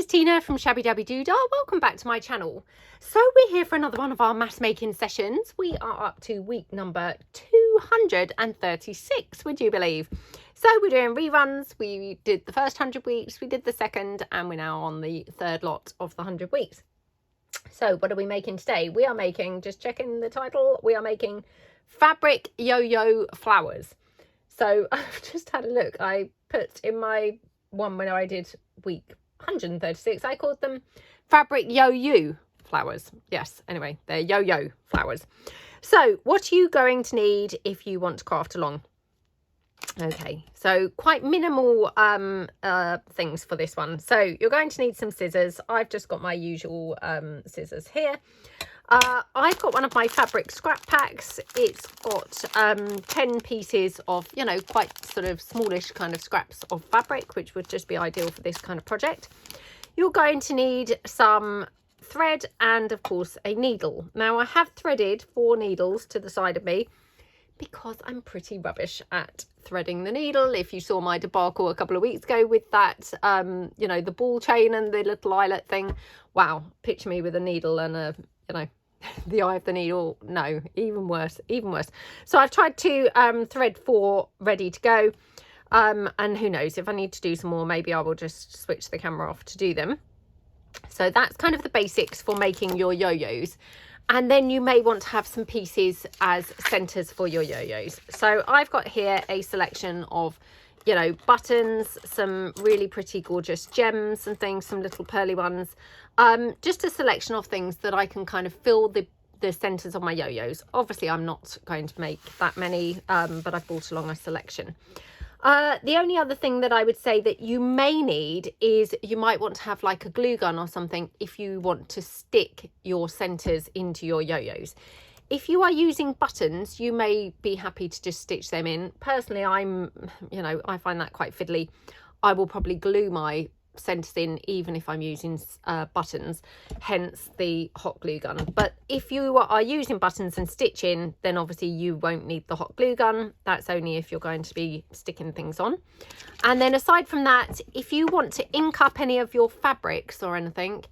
is Tina from Shabbydabbydoodah. Welcome back to my channel. So we're here for another one of our mass making sessions. We are up to week number 236, would you believe? So we're doing reruns. We did the first 100 weeks, we did the second, and we're now on the third lot of the 100 weeks. So what are we making today? We are making, just checking the title, we are making fabric yo-yo flowers. So I've just had a look. I put in my one when I did week 136, I called them fabric yo-yo flowers. Yes, anyway, they're yo-yo flowers. So what are you going to need if you want to craft along? Okay, so quite minimal things for this one. So you're going to need some scissors. I've just got my usual scissors here. I've got one of my fabric scrap packs. It's got 10 pieces of, you know, quite sort of smallish kind of scraps of fabric, which would just be ideal for this kind of project. You're going to need some thread and, of course, a needle. Now, I have threaded 4 needles to the side of me because I'm pretty rubbish at threading the needle. If you saw my debacle a couple of weeks ago with that, you know, the ball chain and the little eyelet thing, wow, picture me with a needle and a, you know, the eye of the needle. No, even worse, even worse. So I've tried to thread 4 ready to go, and who knows, if I need to do some more, maybe I will just switch the camera off to do them. So that's kind of the basics for making your yo-yos. And then you may want to have some pieces as centers for your yo-yos. So I've got here a selection of, you know, buttons, some really pretty gorgeous gems and things, some little pearly ones. Just a selection of things that I can kind of fill the centers of my yo-yos. Obviously, I'm not going to make that many, but I've brought along a selection. The only other thing that I would say that you may need is you might want to have like a glue gun or something if you want to stick your centers into your yo-yos. If you are using buttons, you may be happy to just stitch them in. Personally, you know, I find that quite fiddly. I will probably glue my centers in even if I'm using buttons, hence the hot glue gun. But if you are using buttons and stitching, then obviously you won't need the hot glue gun. That's only if you're going to be sticking things on. And then aside from that, if you want to ink up any of your fabrics or anything,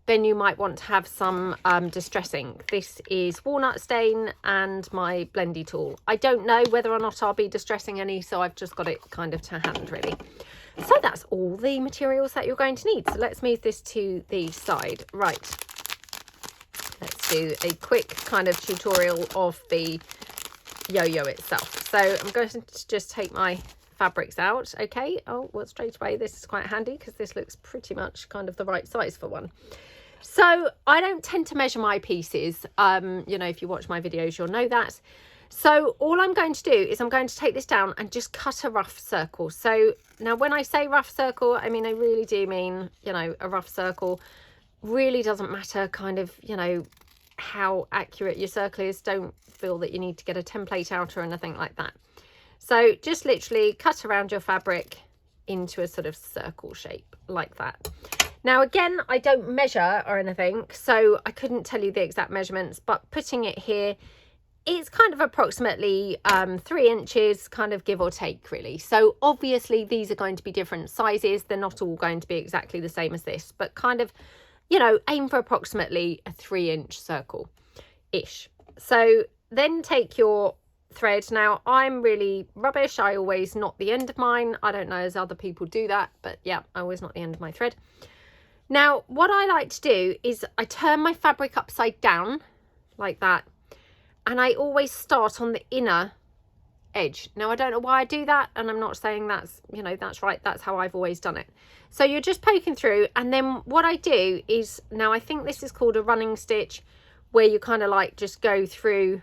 then you might want to have some distress ink. This is walnut stain and my blendy tool. I don't know whether or not I'll be distressing any, so I've just got it kind of to hand really. So that's all the materials that you're going to need. So let's move this to the side. Right, let's do a quick kind of tutorial of the yo-yo itself. So I'm going to just take my fabrics out. Okay, oh, well, straight away this is quite handy because this looks pretty much kind of the right size for one. So I don't tend to measure my pieces. You know, if you watch my videos, you'll know that. So all I'm going to do is I'm going to take this down and just cut a rough circle. So now when I say rough circle, I mean, I really do mean, you know, a rough circle. Really doesn't matter kind of, you know, how accurate your circle is. Don't feel that you need to get a template out or anything like that. So just literally cut around your fabric into a sort of circle shape like that. Now, again, I don't measure or anything, so I couldn't tell you the exact measurements, but putting it here, it's kind of approximately 3 inches, kind of give or take, really. So obviously these are going to be different sizes. They're not all going to be exactly the same as this, but kind of, you know, aim for approximately a 3-inch circle-ish. So then take your thread. Now, I'm really rubbish. I always knot the end of mine. I don't know as other people do that, but yeah, I always knot the end of my thread. Now, what I like to do is I turn my fabric upside down like that. And I always start on the inner edge. Now, I don't know why I do that. And I'm not saying that's, you know, that's right. That's how I've always done it. So you're just poking through. And then what I do is, now I think this is called a running stitch, where you kind of like just go through,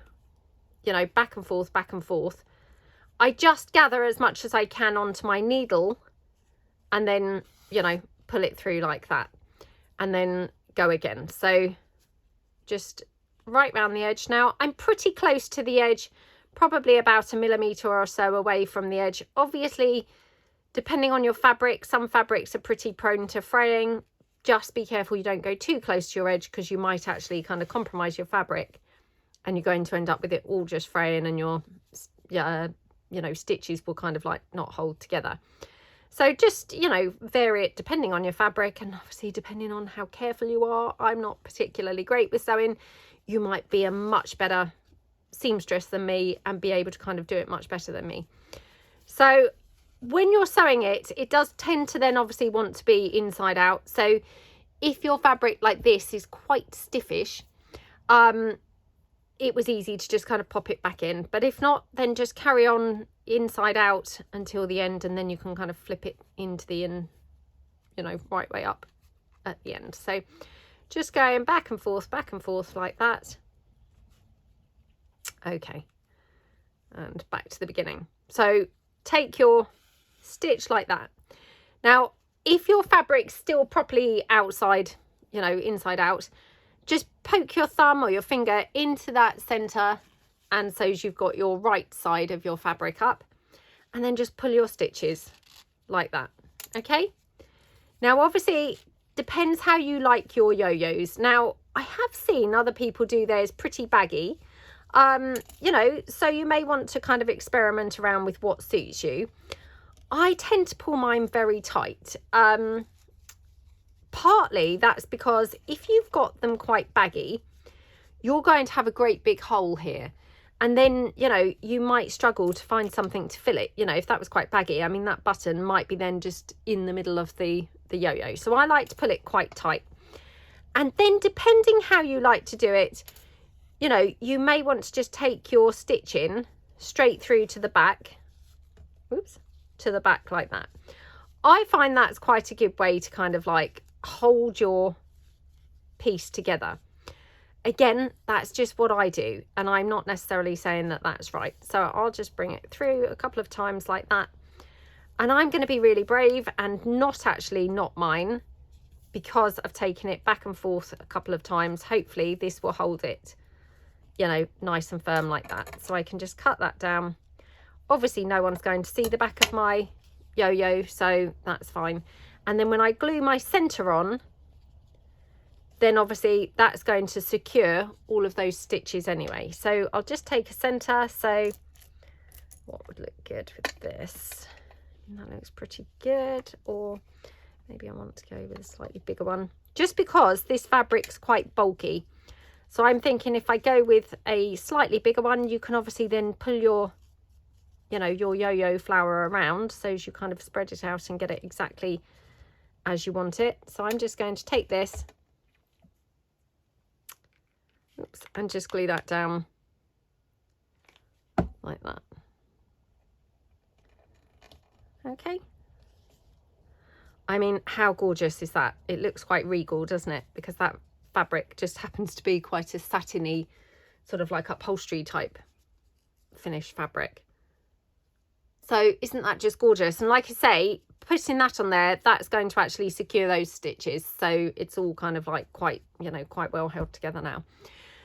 you know, back and forth, back and forth. I just gather as much as I can onto my needle and then, you know, pull it through like that and then go again. So just right round the edge. Now I'm pretty close to the edge, probably about 1 millimeter or so away from the edge. Obviously, depending on your fabric, some fabrics are pretty prone to fraying. Just be careful you don't go too close to your edge, because you might actually kind of compromise your fabric and you're going to end up with it all just fraying and your you know, stitches will kind of like not hold together. So just, you know, vary it depending on your fabric, and obviously depending on how careful you are. I'm not particularly great with sewing. You might be a much better seamstress than me and be able to kind of do it much better than me. So when you're sewing it, it does tend to then obviously want to be inside out. So if your fabric like this is quite stiffish, it was easy to just kind of pop it back in. But if not, then just carry on inside out until the end, and then you can kind of flip it into the in, you know, right way up at the end. So just going back and forth like that. Okay, and back to the beginning. So take your stitch like that. Now if your fabric's still properly outside, you know, inside out, just poke your thumb or your finger into that center, and so you've got your right side of your fabric up, and then just pull your stitches like that. Okay, now obviously depends how you like your yo-yos. Now I have seen other people do theirs pretty baggy, you know, so you may want to kind of experiment around with what suits you. I tend to pull mine very tight. Partly that's because if you've got them quite baggy, you're going to have a great big hole here, and then, you know, you might struggle to find something to fill it. You know, if that was quite baggy, I mean, that button might be then just in the middle of the yo-yo. So I like to pull it quite tight. And then depending how you like to do it, you know, you may want to just take your stitch in straight through to the back. Oops. To the back like that. I find that's quite a good way to kind of like hold your piece together. Again, that's just what I do, and I'm not necessarily saying that that's right. So I'll just bring it through a couple of times like that, and I'm going to be really brave and not actually knot mine, because I've taken it back and forth a couple of times. Hopefully this will hold it, you know, nice and firm like that. So I can just cut that down. Obviously no one's going to see the back of my yo-yo, so that's fine. And then when I glue my center on, then obviously that's going to secure all of those stitches anyway. So I'll just take a center. So what would look good with this? That looks pretty good. Or maybe I want to go with a slightly bigger one, just because this fabric's quite bulky. So I'm thinking if I go with a slightly bigger one, you can obviously then pull your, you know, your yo-yo flower around, so as you kind of spread it out and get it exactly as you want it. So I'm just going to take this, oops, and just glue that down like that. Okay, I mean, how gorgeous is that? It looks quite regal, doesn't it? Because that fabric just happens to be quite a satiny, sort of like upholstery type finish fabric. So isn't that just gorgeous? And like I say, putting that on there, that's going to actually secure those stitches. So it's all kind of like quite, you know, quite well held together now.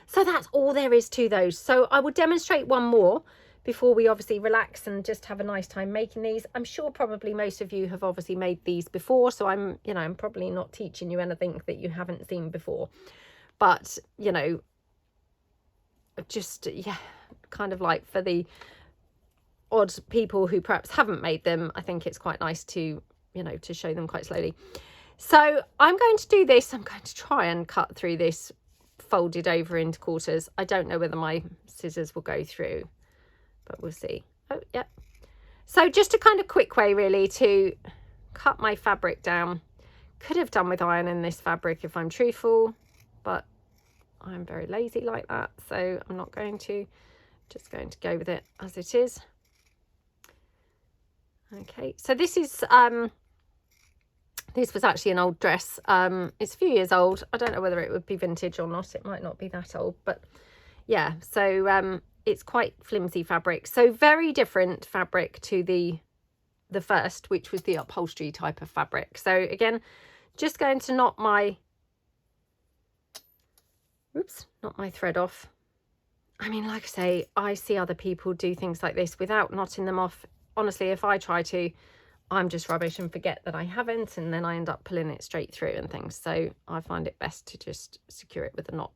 So that's all there is to those. So I will demonstrate one more before we obviously relax and just have a nice time making these. I'm sure probably most of you have obviously made these before, so I'm, you know, I'm probably not teaching you anything that you haven't seen before. But, you know, just, yeah, kind of like for the odd people who perhaps haven't made them, I think it's quite nice to, you know, to show them quite slowly. So I'm going to do this. I'm going to try and cut through this folded over into quarters. I don't know whether my scissors will go through, but we'll see. Oh, yeah. So just a kind of quick way really to cut my fabric down. Could have done with ironing this fabric if I'm truthful, but I'm very lazy like that, so I'm not going to. Just going to go with it as it is. Okay, so this is this was actually an old dress. It's a few years old. I don't know whether it would be vintage or not. It might not be that old, but yeah, so it's quite flimsy fabric, so very different fabric to the first, which was the upholstery type of fabric. So again, just going to knot my thread off. I mean, like I say, I see other people do things like this without knotting them off. Honestly, if I try to, I'm just rubbish and forget that I haven't, and then I end up pulling it straight through and things. So I find it best to just secure it with a knot.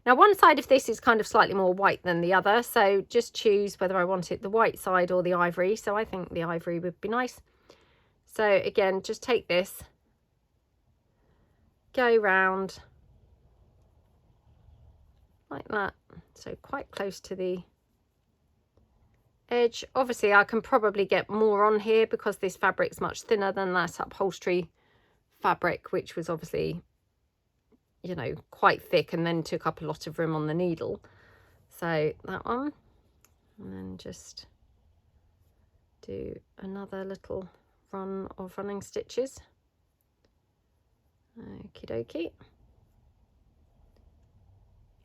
Now, one side of this is kind of slightly more white than the other, so just choose whether I want it the white side or the ivory. So I think the ivory would be nice. So again, just take this, go round like that, so quite close to the edge. Obviously I can probably get more on here because this fabric's much thinner than that upholstery fabric, which was obviously, you know, quite thick and then took up a lot of room on the needle. So that one, and then just do another little run of running stitches. Okie dokie.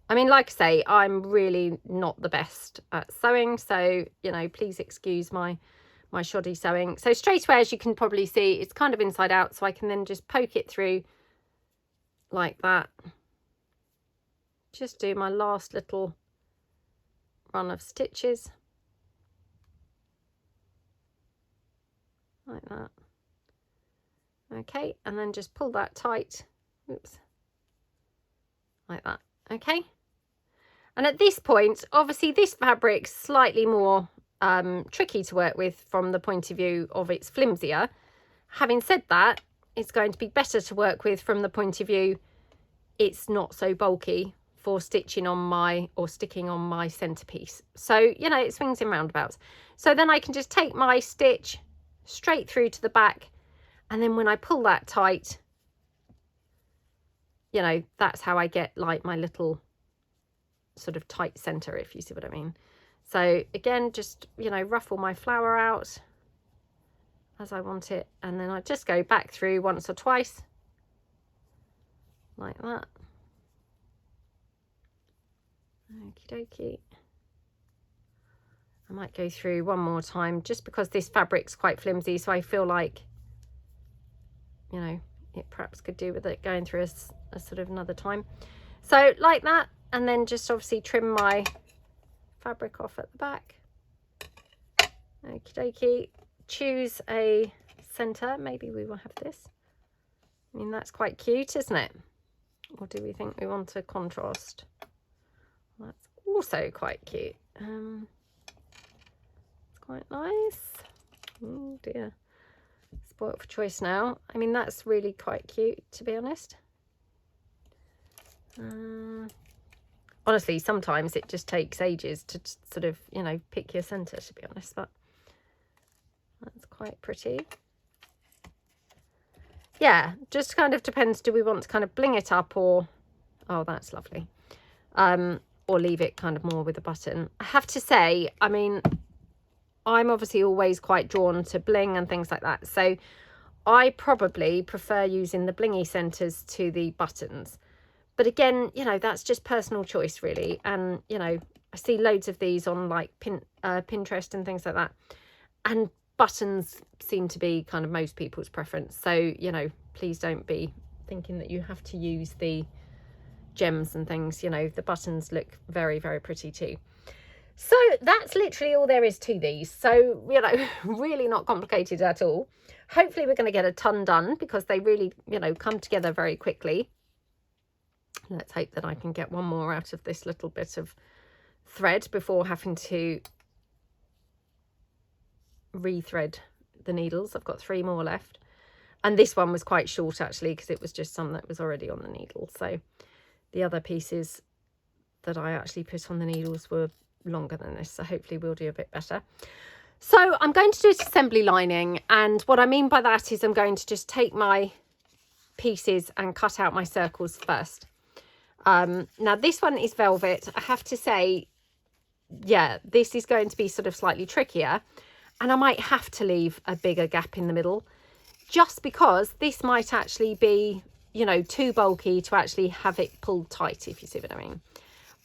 I mean, like I say, I'm really not the best at sewing, so, you know, please excuse my shoddy sewing. So straight away, as you can probably see, it's kind of inside out, so I can then just poke it through like that. Just do my last little run of stitches like that. Okay, and then just pull that tight. Oops, like that. Okay, and at this point, obviously this fabric's slightly more tricky to work with from the point of view of it's flimsier. Having said that, it's going to be better to work with from the point of view it's not so bulky for stitching on my, or sticking on my centerpiece. So, you know, it swings in roundabouts. So then I can just take my stitch straight through to the back, and then when I pull that tight, you know, that's how I get like my little sort of tight center, if you see what I mean. So again, just, you know, ruffle my flower out as I want it, and then I just go back through once or twice like that. Okie dokie. I might go through one more time just because this fabric's quite flimsy, so I feel like, you know, it perhaps could do with it going through a sort of another time. So like that, and then just obviously trim my fabric off at the back. Okie dokie. Choose a center. Maybe we will have this. I mean, that's quite cute, isn't it? Or do we think we want a contrast? That's also quite cute. It's quite nice. Oh dear. Spoiled for choice now. I mean, that's really quite cute, to be honest. Honestly, sometimes it just takes ages to sort of, you know, pick your center, to be honest, but that's quite pretty. Yeah, just kind of depends. Do we want to kind of bling it up, or, oh, that's lovely. Or leave it kind of more with a button. I have to say, I mean, I'm obviously always quite drawn to bling and things like that. So I probably prefer using the blingy centers to the buttons. But again, you know, that's just personal choice really. And, you know, I see loads of these on like Pinterest and things like that. And buttons seem to be kind of most people's preference. So, you know, please don't be thinking that you have to use the gems and things. You know, the buttons look very, very pretty too. So that's literally all there is to these. So, you know, really not complicated at all. Hopefully we're going to get a ton done because they really, you know, come together very quickly. Let's hope that I can get one more out of this little bit of thread before having to rethread the needles. I've got 3 more left. And this one was quite short actually, because it was just some that was already on the needle. So the other pieces that I actually put on the needles were longer than this. So hopefully we'll do a bit better. So I'm going to do assembly lining. And what I mean by that is I'm going to just take my pieces and cut out my circles first. Now this one is velvet. I have to say, yeah, this is going to be sort of slightly trickier, and I might have to leave a bigger gap in the middle just because this might actually be, you know, too bulky to actually have it pulled tight, if you see what I mean.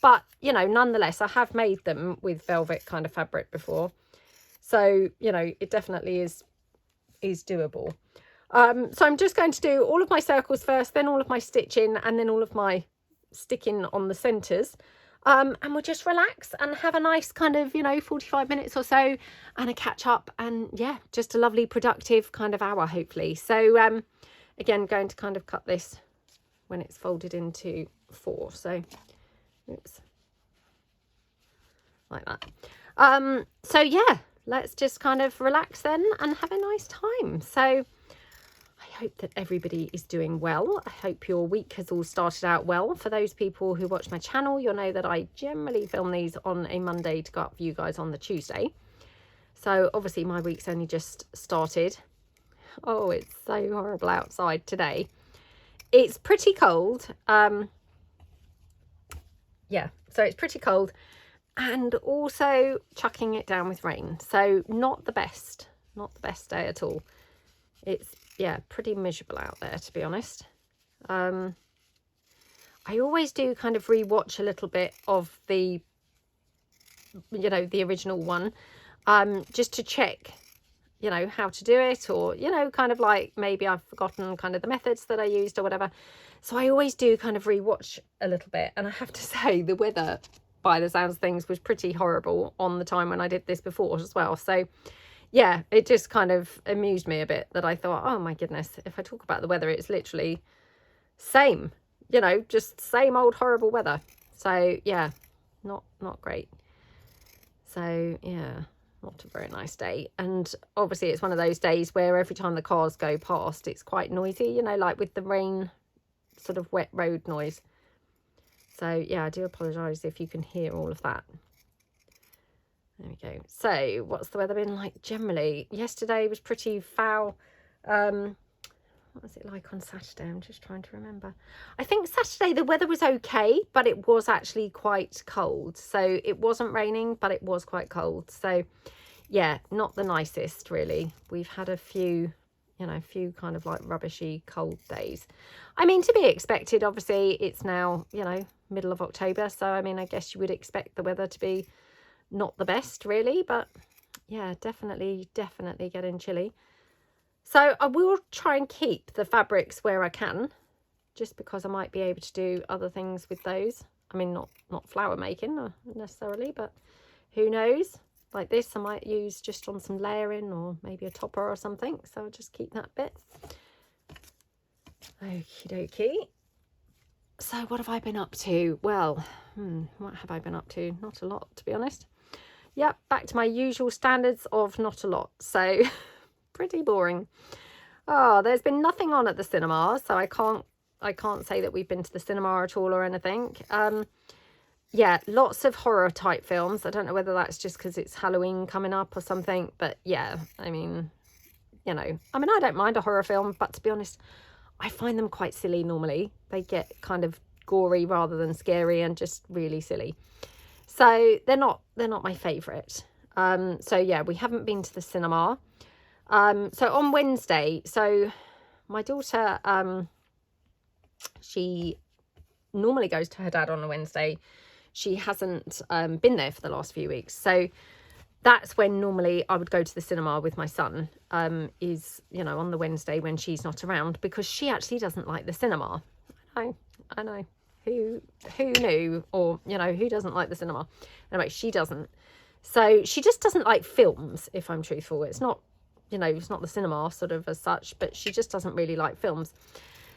But, you know, nonetheless, I have made them with velvet kind of fabric before. So, you know, it definitely is doable. So I'm just going to do all of my circles first, then all of my stitching, and then all of my sticking on the centers. And we'll just relax and have a nice kind of, you know, 45 minutes or so and a catch up, and yeah, just a lovely productive kind of hour hopefully. So again, going to kind of cut this when it's folded into 4. So oops, like that. So yeah, let's just kind of relax then and have a nice time. So hope that everybody is doing well. I hope your week has all started out well. For those people who watch my channel, you'll know that I generally film these on a Monday to go up for you guys on the Tuesday. So obviously my week's only just started. Oh, it's so horrible outside today. It's pretty cold. Yeah, so it's pretty cold and also chucking it down with rain. So not the best day at all. It's, yeah, pretty miserable out there, to be honest. I always do kind of re-watch a little bit of the, you know, the original one, just to check, you know, how to do it, or, you know, kind of like maybe I've forgotten kind of the methods that I used or whatever. So I always do kind of re-watch a little bit. And I have to say the weather, by the sounds of things, was pretty horrible on the time when I did this before as well. So yeah, it just kind of amused me a bit that I thought, oh my goodness, if I talk about the weather, it's literally same, you know, just same old horrible weather. So yeah, not great. So yeah, not a very nice day. And obviously it's one of those days where every time the cars go past, it's quite noisy, you know, like with the rain, sort of wet road noise. So yeah, I do apologise if you can hear all of that. There we go. So what's the weather been like generally? Yesterday was pretty foul. What was it like on Saturday? I'm just trying to remember. I think Saturday the weather was okay, but it was actually quite cold. So it wasn't raining, but it was quite cold. So yeah, not the nicest really. We've had a few, you know, a few kind of like rubbishy cold days. I mean, to be expected, obviously it's now, you know, middle of October. So I mean, I guess you would expect the weather to be not the best really, but yeah, definitely getting chilly. So I will try and keep the fabrics where I can, just because I might be able to do other things with those. I mean, not flower making necessarily, but who knows? Like this, I might use just on some layering or maybe a topper or something. So I'll just keep that bit. Okie dokie. So what have I been up to? Well, what have I been up to? Not a lot, to be honest. Yep, back to my usual standards of not a lot. So pretty boring. Oh, there's been nothing on at the cinema, so I can't say that we've been to the cinema at all or anything. Yeah, lots of horror type films. I don't know whether that's just because it's Halloween coming up or something, but yeah, I mean, you know, I mean, I don't mind a horror film, but to be honest, I find them quite silly normally. They get kind of gory rather than scary and just really silly. So they're not my favourite. So yeah, we haven't been to the cinema. So on Wednesday, so my daughter, she normally goes to her dad on a Wednesday. She hasn't been there for the last few weeks. So that's when normally I would go to the cinema with my son, is, you know, on the Wednesday when she's not around, because she actually doesn't like the cinema. I know. Who knew, or, you know, who doesn't like the cinema? Anyway, she doesn't. So she just doesn't like films, if I'm truthful. It's not, you know, it's not the cinema sort of as such, but she just doesn't really like films.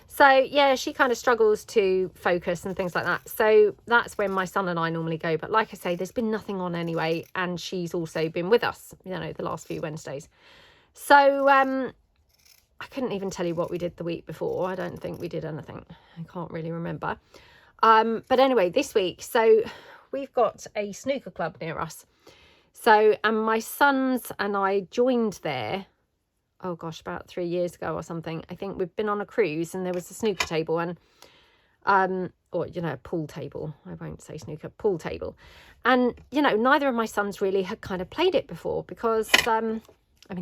So yeah, she kind of struggles to focus and things like that. So that's when my son and I normally go. But like I say, there's been nothing on anyway. And she's also been with us, you know, the last few Wednesdays. So I couldn't even tell you what we did the week before. I don't think we did anything. I can't really remember. But anyway, this week, so we've got a snooker club near us. So, and my sons and I joined there, oh gosh, about 3 years ago or something. I think we've been on a cruise and there was a snooker table and, or, you know, a pool table. I won't say snooker, pool table. And, you know, neither of my sons really had kind of played it before because, I mean,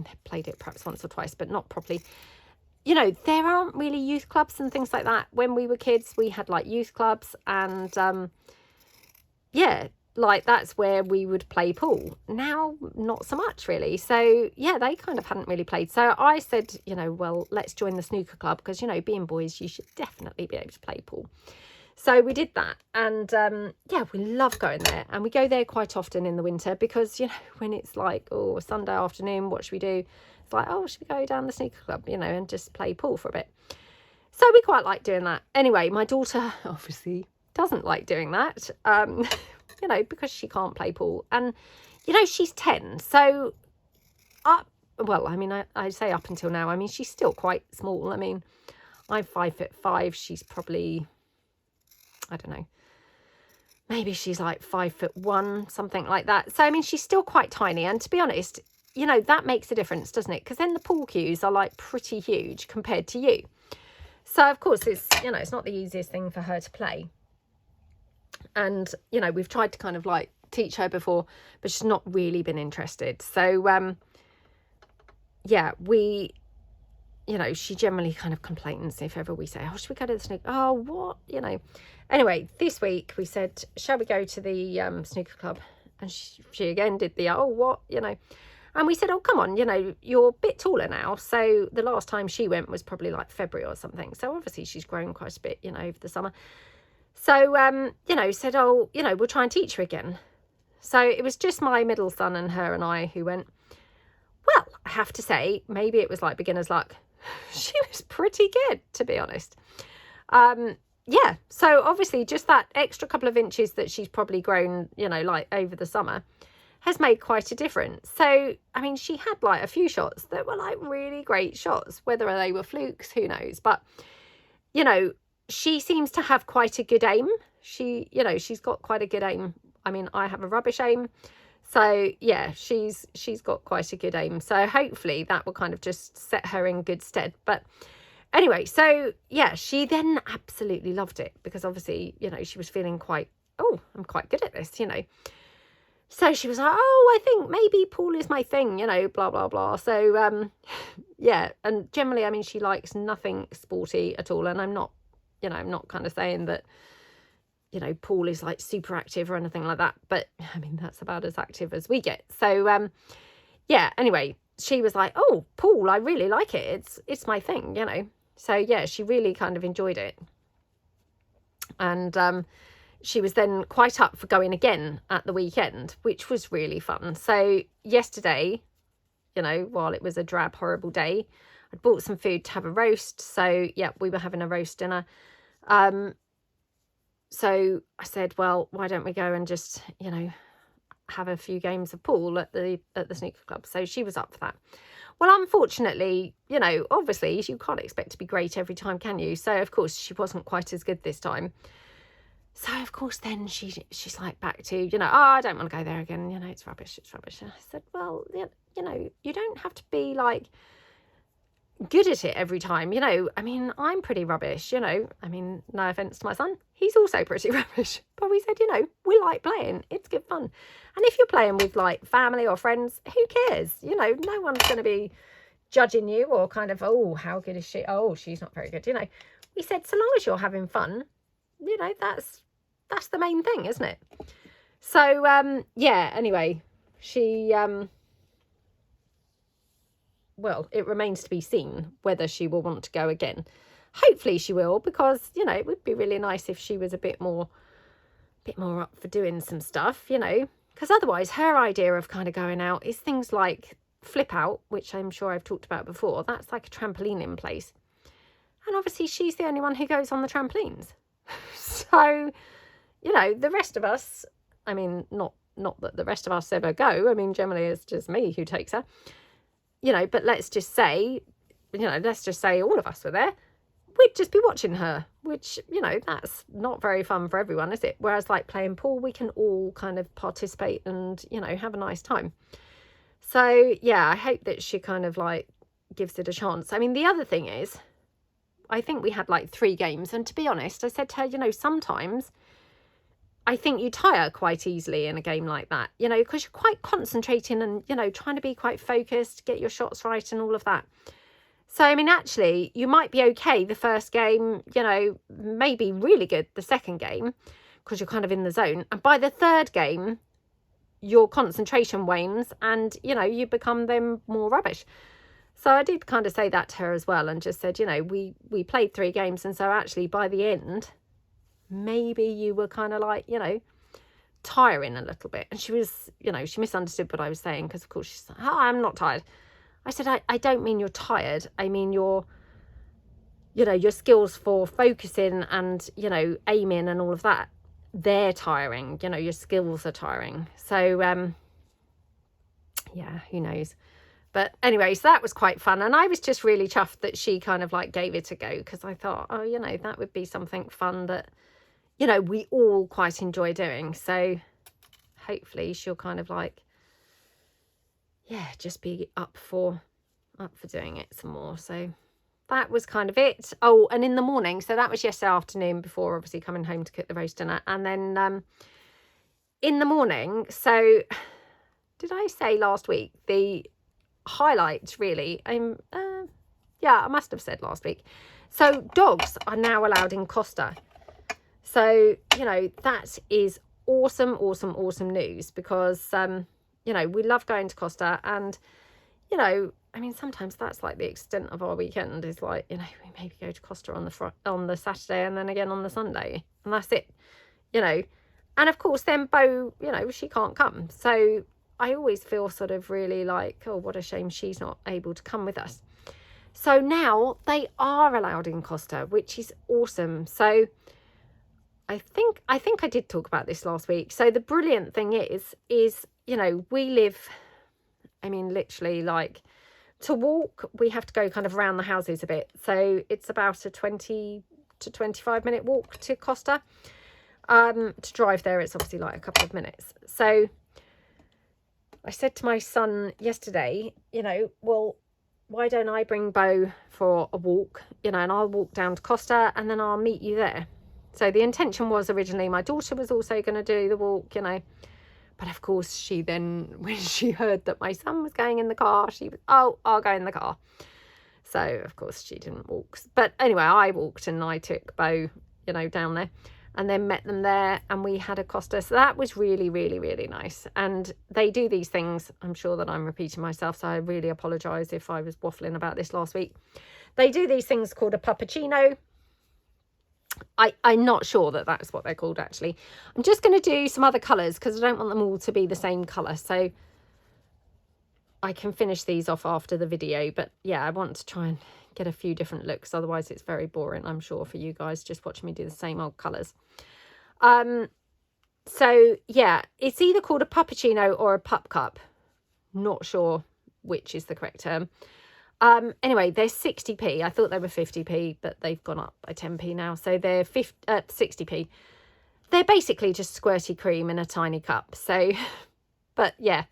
they played it perhaps once or twice, but not properly. You know, there aren't really youth clubs and things like that. When we were kids, we had like youth clubs and, yeah, like that's where we would play pool. Now, not so much really. So yeah, they kind of hadn't really played. So I said, you know, well, let's join the snooker club because, you know, being boys, you should definitely be able to play pool. So we did that. And yeah, we love going there. And we go there quite often in the winter because, you know, when it's like, oh, Sunday afternoon, what should we do? It's like, oh, should we go down the snooker club, you know, and just play pool for a bit. So we quite like doing that. Anyway, my daughter obviously doesn't like doing that, you know, because she can't play pool. And, you know, she's 10. So well, I mean, I say up until now, I mean, she's still quite small. I mean, I'm 5'5". She's probably, I don't know, maybe she's like 5'1", something like that. So, I mean, she's still quite tiny. And to be honest, you know, that makes a difference, doesn't it? Because then the pool cues are like pretty huge compared to you. So, of course, it's, you know, it's not the easiest thing for her to play. And, you know, we've tried to kind of like teach her before, but she's not really been interested. So, yeah, we, you know, she generally kind of complains if ever we say, oh, should we go to the snooker? Oh, what? You know. Anyway, this week we said, shall we go to the snooker club? And she again did the, oh, what? You know. And we said, oh, come on, you know, you're a bit taller now. So the last time she went was probably like February or something. So obviously she's grown quite a bit, you know, over the summer. So, you know, said, oh, you know, we'll try and teach her again. So it was just my middle son and her and I who went. Well, I have to say, maybe it was like beginner's luck. She was pretty good, to be honest. Yeah, so obviously just that extra couple of inches that she's probably grown, you know, like over the summer has made quite a difference. So, I mean, she had like a few shots that were like really great shots. Whether they were flukes, who knows? But, you know, she seems to have quite a good aim. She, you know, she's got quite a good aim. I mean, I have a rubbish aim. So, yeah, she's got quite a good aim. So hopefully that will kind of just set her in good stead. But anyway, so, yeah, she then absolutely loved it because obviously, you know, she was feeling quite, oh, I'm quite good at this, you know. So she was like, oh, I think maybe pool is my thing, you know, blah, blah, blah. So, yeah, and generally, I mean, she likes nothing sporty at all. And I'm not, you know, I'm not kind of saying that, you know, pool is like super active or anything like that. But, I mean, that's about as active as we get. So, yeah, anyway, she was like, oh, pool, I really like it. It's my thing, you know. So, yeah, she really kind of enjoyed it. And, she was then quite up for going again at the weekend, which was really fun. So yesterday, you know, while it was a drab, horrible day, I'd bought some food to have a roast. So, yeah, we were having a roast dinner. So I said, well, why don't we go and just, you know, have a few games of pool at the snooker club. So she was up for that. Well, unfortunately, you know, obviously you can't expect to be great every time, can you? So, of course, she wasn't quite as good this time. So, of course, then she's like back to, you know, oh, I don't want to go there again. You know, it's rubbish. It's rubbish. And I said, well, you know, you don't have to be like good at it every time. You know, I mean, I'm pretty rubbish, you know. I mean, no offense to my son. He's also pretty rubbish. But we said, you know, we like playing. It's good fun. And if you're playing with like family or friends, who cares? You know, no one's going to be judging you or kind of, oh, how good is she? Oh, she's not very good. You know, we said, so long as you're having fun, you know, that's the main thing, isn't it? So, yeah, anyway, she, well, it remains to be seen whether she will want to go again. Hopefully she will, because, you know, it would be really nice if she was a bit more up for doing some stuff, you know, because otherwise her idea of kind of going out is things like flip out, which I'm sure I've talked about before. That's like a trampoline in place. And obviously she's the only one who goes on the trampolines. So, you know, the rest of us, I mean, not that the rest of us ever go. I mean, generally it's just me who takes her, you know, but let's just say, you know, let's just say all of us were there. We'd just be watching her, which, you know, that's not very fun for everyone, is it? Whereas like playing pool, we can all kind of participate and, you know, have a nice time. So, yeah, I hope that she kind of like gives it a chance. I mean, the other thing is, I think we had like 3 games. And to be honest, I said to her, you know, sometimes I think you tire quite easily in a game like that, you know, because you're quite concentrating and, you know, trying to be quite focused, get your shots right and all of that. So, I mean, actually, you might be okay the first game, you know, maybe really good the second game because you're kind of in the zone. And by the third game, your concentration wanes and, you know, you become then more rubbish. So I did kind of say that to her as well and just said, you know, we played 3 games. And so actually by the end, maybe you were kind of like, you know, tiring a little bit. And she was, you know, she misunderstood what I was saying because, of course, she's like, oh, I'm not tired. I said, I don't mean you're tired. I mean your, you know, your skills for focusing and, you know, aiming and all of that, they're tiring. You know, your skills are tiring. So, yeah, who knows? But anyway, so that was quite fun. And I was just really chuffed that she kind of like gave it a go, because I thought, oh, you know, that would be something fun that, you know, we all quite enjoy doing. So hopefully she'll kind of like, yeah, just be up for doing it some more. So that was kind of it. Oh, and in the morning, so that was yesterday afternoon before obviously coming home to cook the roast dinner. And then in the morning, so did I say last week the highlights really? Yeah, I must have said last week. So dogs are now allowed in Costa. So, you know, that is awesome, awesome, awesome news, because you know, we love going to Costa, and you know, I mean, sometimes that's like the extent of our weekend, is like, you know, we maybe go to Costa on the Saturday and then again on the Sunday, and that's it, you know. And of course then Bo, you know, she can't come, so I always feel sort of really like, oh, what a shame she's not able to come with us. So now they are allowed in Costa, which is awesome. So I think I did talk about this last week. So the brilliant thing is, you know, we live, I mean, literally, like, to walk, we have to go kind of around the houses a bit. So it's about a 20 to 25 minute walk to Costa. To drive there, it's obviously like a couple of minutes. So I said to my son yesterday, you know, well, why don't I bring Bo for a walk, you know, and I'll walk down to Costa and then I'll meet you there. So the intention was originally my daughter was also going to do the walk, you know, but of course she then, when she heard that my son was going in the car, she was, oh, I'll go in the car. So of course she didn't walk. But anyway, I walked and I took Bo, you know, down there, and then met them there, and we had a Costa. So that was really, really, really nice. And they do these things. I'm sure that I'm repeating myself, so I really apologise if I was waffling about this last week. They do these things called a puppuccino. I'm not sure that that's what they're called, actually. I'm just going to do some other colours because I don't want them all to be the same colour. So I can finish these off after the video. But yeah, I want to try and get a few different looks. Otherwise, it's very boring, I'm sure, for you guys just watching me do the same old colours. So yeah, it's either called a puppuccino or a pup cup. Not sure which is the correct term. Anyway, they're 60p. I thought they were 50p, but they've gone up by 10p now. So they're 60p. They're basically just squirty cream in a tiny cup. So, but yeah.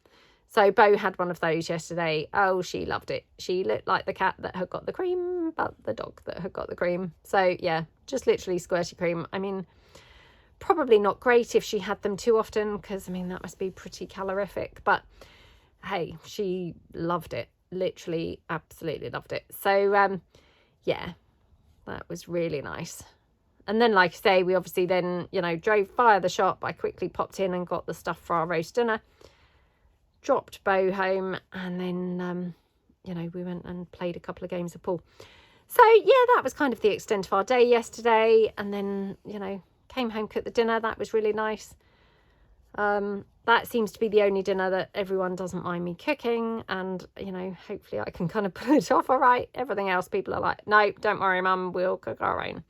So Bo had one of those yesterday. Oh, she loved it. She looked like the cat that had got the cream, but the dog that had got the cream. So yeah, just literally squirty cream. I mean, probably not great if she had them too often, because I mean, that must be pretty calorific. But hey, she loved it. Literally absolutely loved it. So yeah, that was really nice. And then, like I say, we obviously then, you know, drove via the shop. I quickly popped in and got the stuff for our roast dinner, dropped Bo home, and then you know, we went and played a couple of games of pool. So yeah, that was kind of the extent of our day yesterday. And then, you know, came home, cooked the dinner. That was really nice. That seems to be the only dinner that everyone doesn't mind me cooking, and you know, hopefully I can kind of pull it off all right. Everything else, people are like, no, don't worry, Mum, we'll cook our own,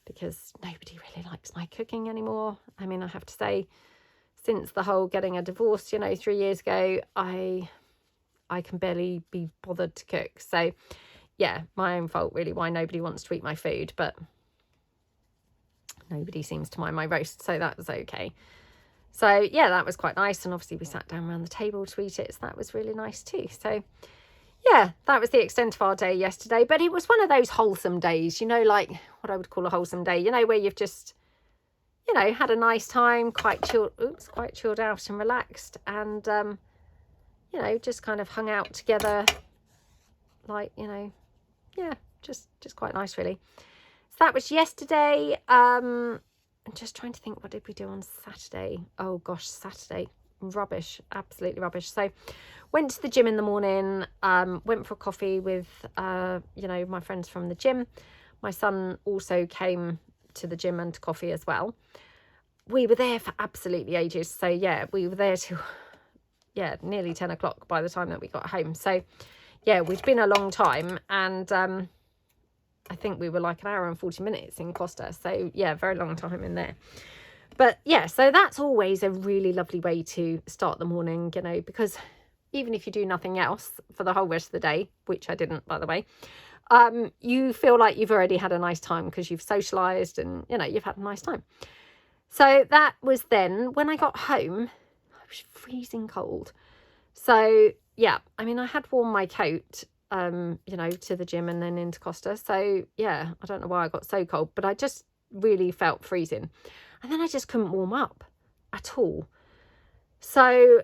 because nobody really likes my cooking anymore. I mean, I have to say, since the whole getting a divorce, you know, 3 years ago, I can barely be bothered to cook. So yeah, my own fault really why nobody wants to eat my food, but nobody seems to mind my roast, so that was okay. So yeah, that was quite nice. And obviously we sat down around the table to eat it, so that was really nice too. So yeah, that was the extent of our day yesterday. But it was one of those wholesome days, you know, like what I would call a wholesome day, you know, where you've just, you know, had a nice time, quite chilled out and relaxed, and you know, just kind of hung out together, like, you know, yeah, just quite nice really. So that was yesterday. I'm just trying to think, what did we do on Saturday? Oh gosh, Saturday, rubbish, absolutely rubbish. So went to the gym in the morning, went for a coffee with you know, my friends from the gym. My son also came to the gym and to coffee as well. We were there for absolutely ages. So yeah, we were there till, yeah, nearly 10 o'clock by the time that we got home. So yeah, we'd been a long time, and I think we were like an hour and 40 minutes in Costa. So yeah, very long time in there. But yeah, so that's always a really lovely way to start the morning, you know, because even if you do nothing else for the whole rest of the day, which I didn't, by the way, you feel like you've already had a nice time because you've socialized and, you know, you've had a nice time. So that was then. When I got home, I was freezing cold. So yeah, I mean, I had worn my coat, you know, to the gym and then into Costa. So yeah, I don't know why I got so cold, but I just really felt freezing. And then I just couldn't warm up at all. So,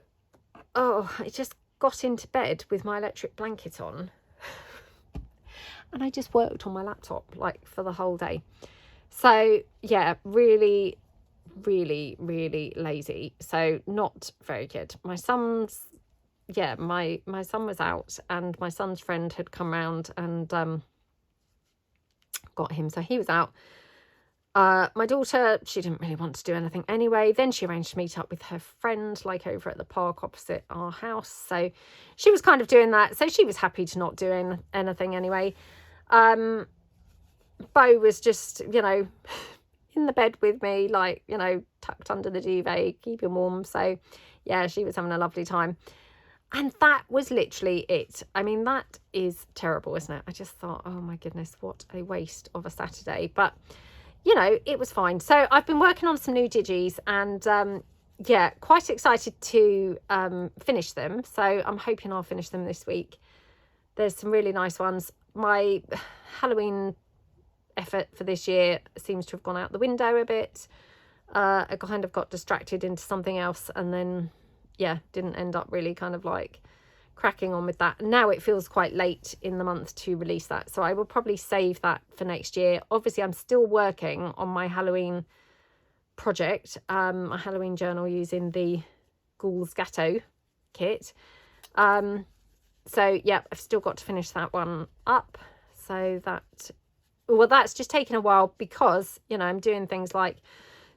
I just got into bed with my electric blanket on. And I just worked on my laptop, like, for the whole day. So yeah, really, really, really lazy. So not very good. My son's, yeah, my son was out and my son's friend had come round and got him. So he was out. My daughter, she didn't really want to do anything anyway. Then she arranged to meet up with her friend, like over at the park opposite our house. So she was kind of doing that. So she was happy to not do anything anyway. Bo was just, you know, in the bed with me, like, you know, tucked under the duvet, keeping warm. So yeah, she was having a lovely time. And that was literally it. I mean, that is terrible, isn't it? I just thought, oh my goodness, what a waste of a Saturday. But you know, it was fine. So I've been working on some new digis and yeah, quite excited to finish them. So I'm hoping I'll finish them this week. There's some really nice ones. My Halloween effort for this year seems to have gone out the window a bit. I kind of got distracted into something else and then, yeah, didn't end up really kind of like cracking on with that. Now it feels quite late in the month to release that, so I will probably save that for next year. Obviously I'm still working on my Halloween project, my Halloween journal using the Ghouls Gatto kit. So yeah, I've still got to finish that one up. So that, well, that's just taken a while because, you know, I'm doing things like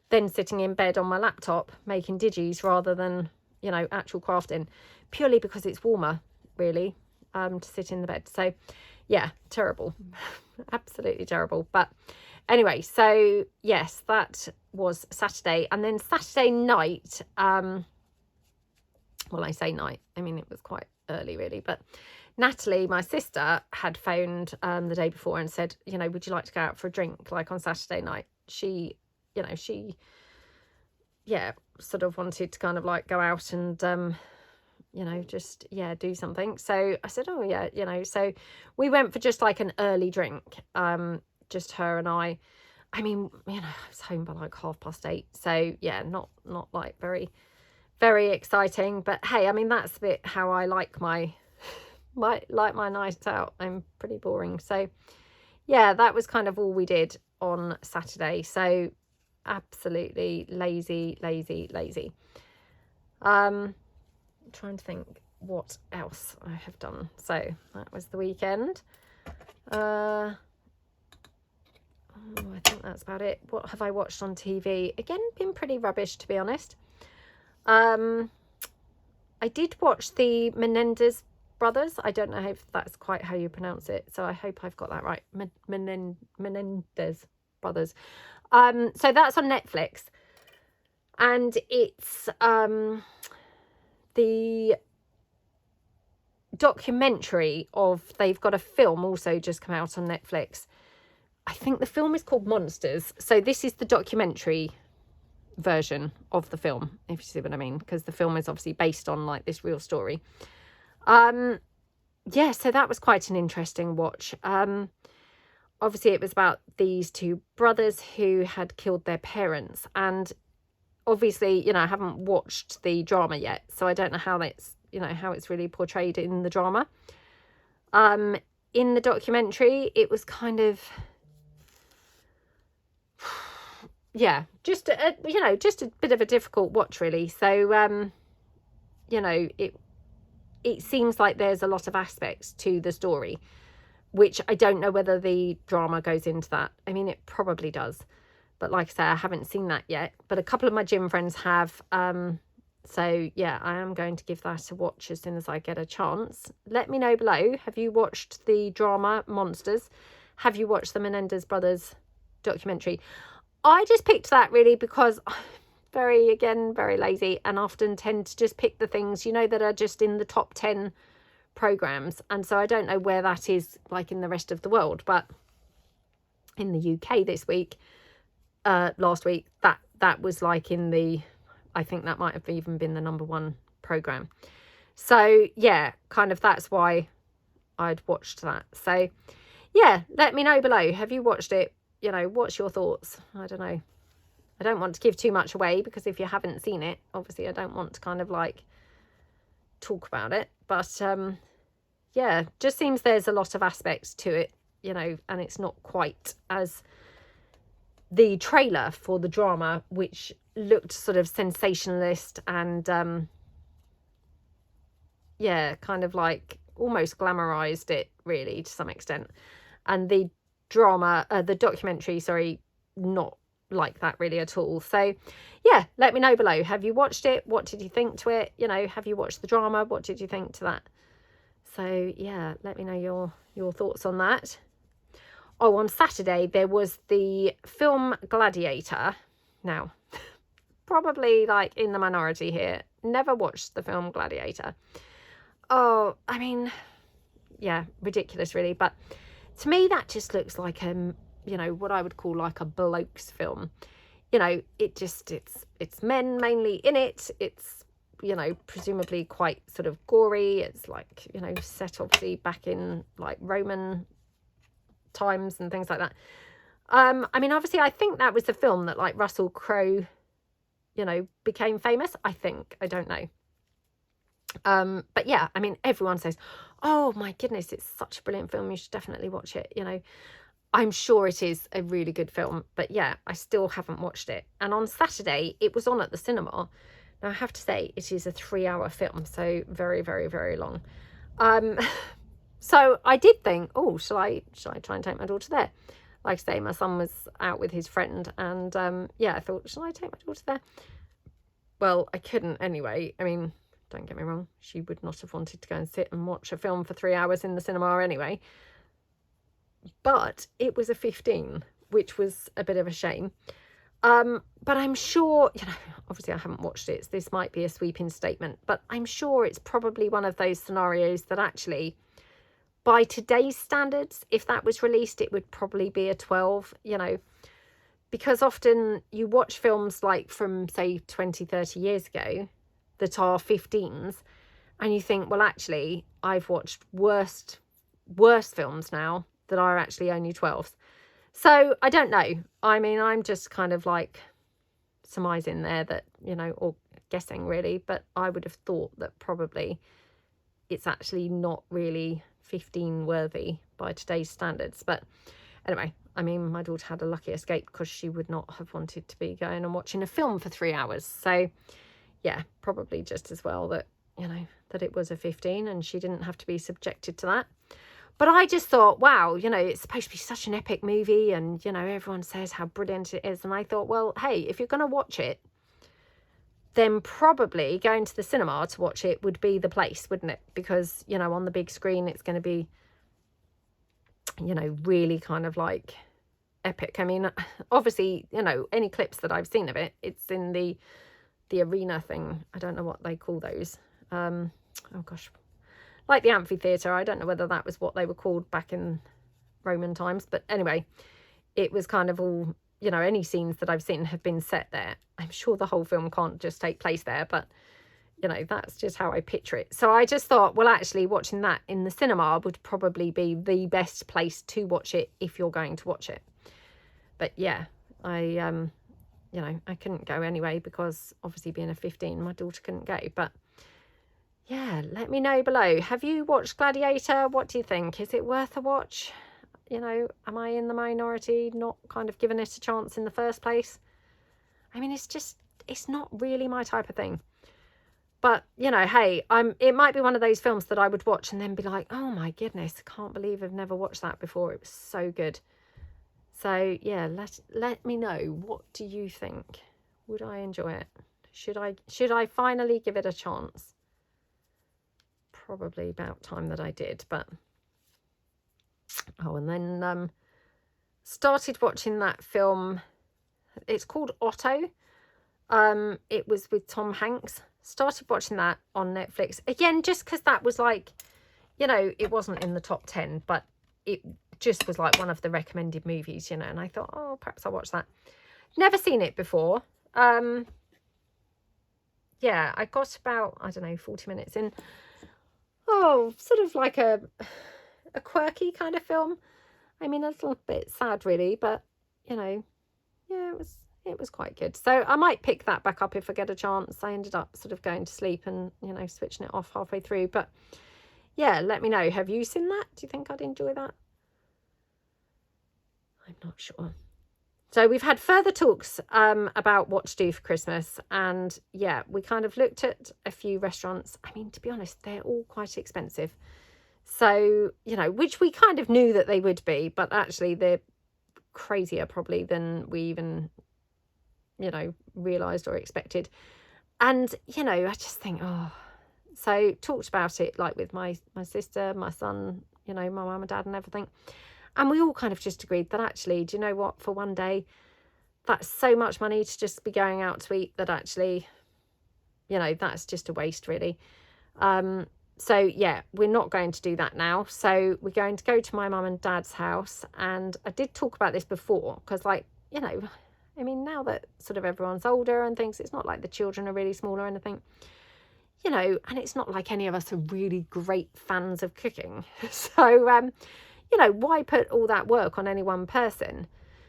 then sitting in bed on my laptop making digis rather than, you know, actual crafting, purely because it's warmer, really, to sit in the bed. So yeah, terrible. Absolutely terrible. But anyway, so yes, that was Saturday. And then Saturday night, well, I say night, I mean it was quite early really, but Natalie, my sister, had phoned the day before and said, you know, would you like to go out for a drink, like on Saturday night? She, you know, she, yeah, sort of wanted to kind of like go out and you know, just, yeah, do something. So I said, oh yeah, you know, so we went for just like an early drink, just her and I mean, you know, I was home by like 8:30, so yeah, not like very exciting, but hey, I mean, that's a bit how I like my nights out. I'm pretty boring. So yeah, that was kind of all we did on Saturday. So absolutely lazy. I'm trying to think what else I have done. So that was the weekend. I think that's about it. What have I watched on TV? Again, been pretty rubbish, to be honest. I did watch the Menendez brothers. I don't know if that's quite how you pronounce it, so I hope I've got that right. Menendez brothers. So that's on Netflix, and it's the documentary of, they've got a film also just come out on Netflix. I think the film is called Monsters. So this is the documentary version of the film, if you see what I mean, because the film is obviously based on like this real story. Yeah, so that was quite an interesting watch. Obviously it was about these two brothers who had killed their parents, and obviously, you know, I haven't watched the drama yet, so I don't know how that's, you know, how it's really portrayed in the drama. In the documentary, it was kind of, yeah, just you know, just a bit of a difficult watch really. So you know, it seems like there's a lot of aspects to the story, which I don't know whether the drama goes into that. I mean, it probably does, but like I say, I haven't seen that yet, but a couple of my gym friends have. So yeah, I am going to give that a watch as soon as I get a chance. Let me know below, have you watched the drama Monsters? Have you watched the Menendez brothers documentary? I just picked that really because again, very lazy, and often tend to just pick the things, you know, that are just in the top 10 programs. And so I don't know where that is like in the rest of the world, but in the UK this week, last week, that was like in the, I think that might have even been the #1 program. So yeah, kind of that's why I'd watched that. So yeah, let me know below. Have you watched it? You know, what's your thoughts? I don't know. I don't want to give too much away, because if you haven't seen it, obviously I don't want to kind of like talk about it. But yeah, just seems there's a lot of aspects to it, you know, and it's not quite as the trailer for the drama, which looked sort of sensationalist and yeah, kind of like almost glamorized it really to some extent. And the drama, the documentary, sorry, not like that really at all. So yeah, let me know below. Have you watched it? What did you think to it? You know, have you watched the drama? What did you think to that? So yeah, let me know your thoughts on that. Oh, on Saturday there was the film Gladiator. Now, probably like in the minority here, never watched the film Gladiator. Oh, I mean, yeah, ridiculous really, but to me that just looks like you know, what I would call like a blokes film. You know, it's men mainly in it. It's, you know, presumably quite sort of gory. It's like, you know, set obviously back in like Roman times and things like that. I mean, obviously I think that was the film that like Russell Crowe, you know, became famous, I think. I don't know. But yeah, I mean, everyone says, oh my goodness, it's such a brilliant film, you should definitely watch it. You know, I'm sure it is a really good film, but yeah, I still haven't watched it. And on Saturday it was on at the cinema. Now I have to say it is a 3-hour film, so very, very, very long. So I did think, oh, shall I try and take my daughter there? Like I say, my son was out with his friend, and yeah, I thought, shall I take my daughter there? Well, I couldn't anyway. I mean, don't get me wrong, she would not have wanted to go and sit and watch a film for 3 hours in the cinema anyway. But it was a 15, which was a bit of a shame. But I'm sure, you know, obviously I haven't watched it, so this might be a sweeping statement, but I'm sure it's probably one of those scenarios that actually, by today's standards, if that was released, it would probably be a 12, you know, because often you watch films like from, say, 20, 30 years ago that are 15s, and you think, well, actually, I've watched worse films now that are actually only 12s. So I don't know. I mean, I'm just kind of like surmising there that, you know, or guessing really, but I would have thought that probably it's actually not really 15 worthy by today's standards. But anyway, I mean, my daughter had a lucky escape because she would not have wanted to be going and watching a film for 3 hours. So yeah, probably just as well that, you know, that it was a 15 and she didn't have to be subjected to that. But I just thought, wow, you know, it's supposed to be such an epic movie, and, you know, everyone says how brilliant it is. And I thought, well, hey, if you're going to watch it, then probably going to the cinema to watch it would be the place, wouldn't it? Because, you know, on the big screen, it's going to be, you know, really kind of like epic. I mean, obviously, you know, any clips that I've seen of it, it's in the arena thing. I don't know what they call those. Oh gosh, like the amphitheatre. I don't know whether that was what they were called back in Roman times, but anyway, it was kind of all, you know, any scenes that I've seen have been set there. I'm sure the whole film can't just take place there, but, you know, that's just how I picture it. So I just thought, well, actually watching that in the cinema would probably be the best place to watch it if you're going to watch it. But yeah, I you know, I couldn't go anyway because obviously being a 15, my daughter couldn't go. But yeah, let me know below. Have you watched Gladiator? What do you think? Is it worth a watch? You know, am I in the minority, not kind of giving it a chance in the first place? I mean, it's not really my type of thing. But, you know, hey, it might be one of those films that I would watch and then be like, oh my goodness, I can't believe I've never watched that before. It was so good. So yeah, let me know. What do you think? Would I enjoy it? Should I finally give it a chance? Probably about time that I did. But oh, and then started watching that film. It's called Otto. It was with Tom Hanks. Started watching that on Netflix. Again, just because that was like, you know, it wasn't in the top 10, but it just was like one of the recommended movies, you know, and I thought, oh, perhaps I'll watch that. Never seen it before. Yeah, I got about, I don't know, 40 minutes in. Oh, sort of like a quirky kind of film. I mean, a little bit sad really, but you know, yeah, it was quite good. So I might pick that back up if I get a chance. I ended up sort of going to sleep and, you know, switching it off halfway through. But yeah, let me know. Have you seen that? Do you think I'd enjoy that? I'm not sure. So we've had further talks about what to do for Christmas. And yeah, we kind of looked at a few restaurants. I mean, to be honest, they're all quite expensive. So, you know, which we kind of knew that they would be, but actually they're crazier probably than we even, you know, realised or expected. And, you know, I just think, oh, so talked about it like with my sister, my son, you know, my mum and dad and everything. And we all kind of just agreed that actually, do you know what, for one day, that's so much money to just be going out to eat that actually, you know, that's just a waste really. So yeah, we're not going to do that now. So we're going to go to my mum and dad's house. And I did talk about this before because, like, you know, I mean, now that sort of everyone's older and things, it's not like the children are really small or anything, you know, and it's not like any of us are really great fans of cooking. So, you know, why put all that work on any one person?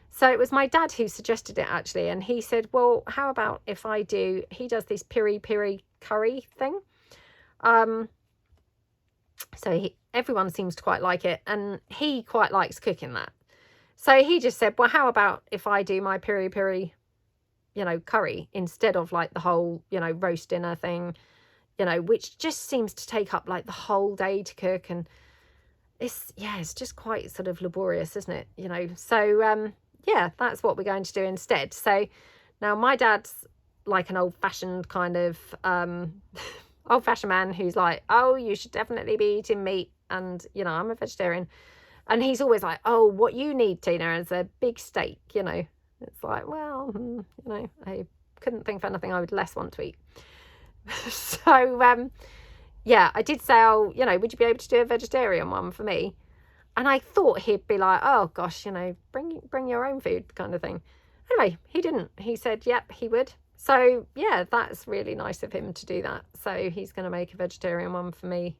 So it was my dad who suggested it actually. And he said, well, how about if I do, he does this piri piri curry thing. So everyone seems to quite like it. And he quite likes cooking that. So he just said, well, how about if I do my piri piri, you know, curry instead of like the whole, you know, roast dinner thing, you know, which just seems to take up like the whole day to cook. And it's just quite sort of laborious, isn't it? You know, so yeah, that's what we're going to do instead. So now my dad's like an old-fashioned kind of old-fashioned man who's like, oh, you should definitely be eating meat, and you know, I'm a vegetarian, and he's always like, oh, what you need, Tina, is a big steak. You know, it's like, well, you know, I couldn't think of anything I would less want to eat. So yeah, I did say, oh, you know, would you be able to do a vegetarian one for me? And I thought he'd be like, oh gosh, you know, bring your own food kind of thing. Anyway, he didn't. He said, yep, he would. So yeah, that's really nice of him to do that. So he's going to make a vegetarian one for me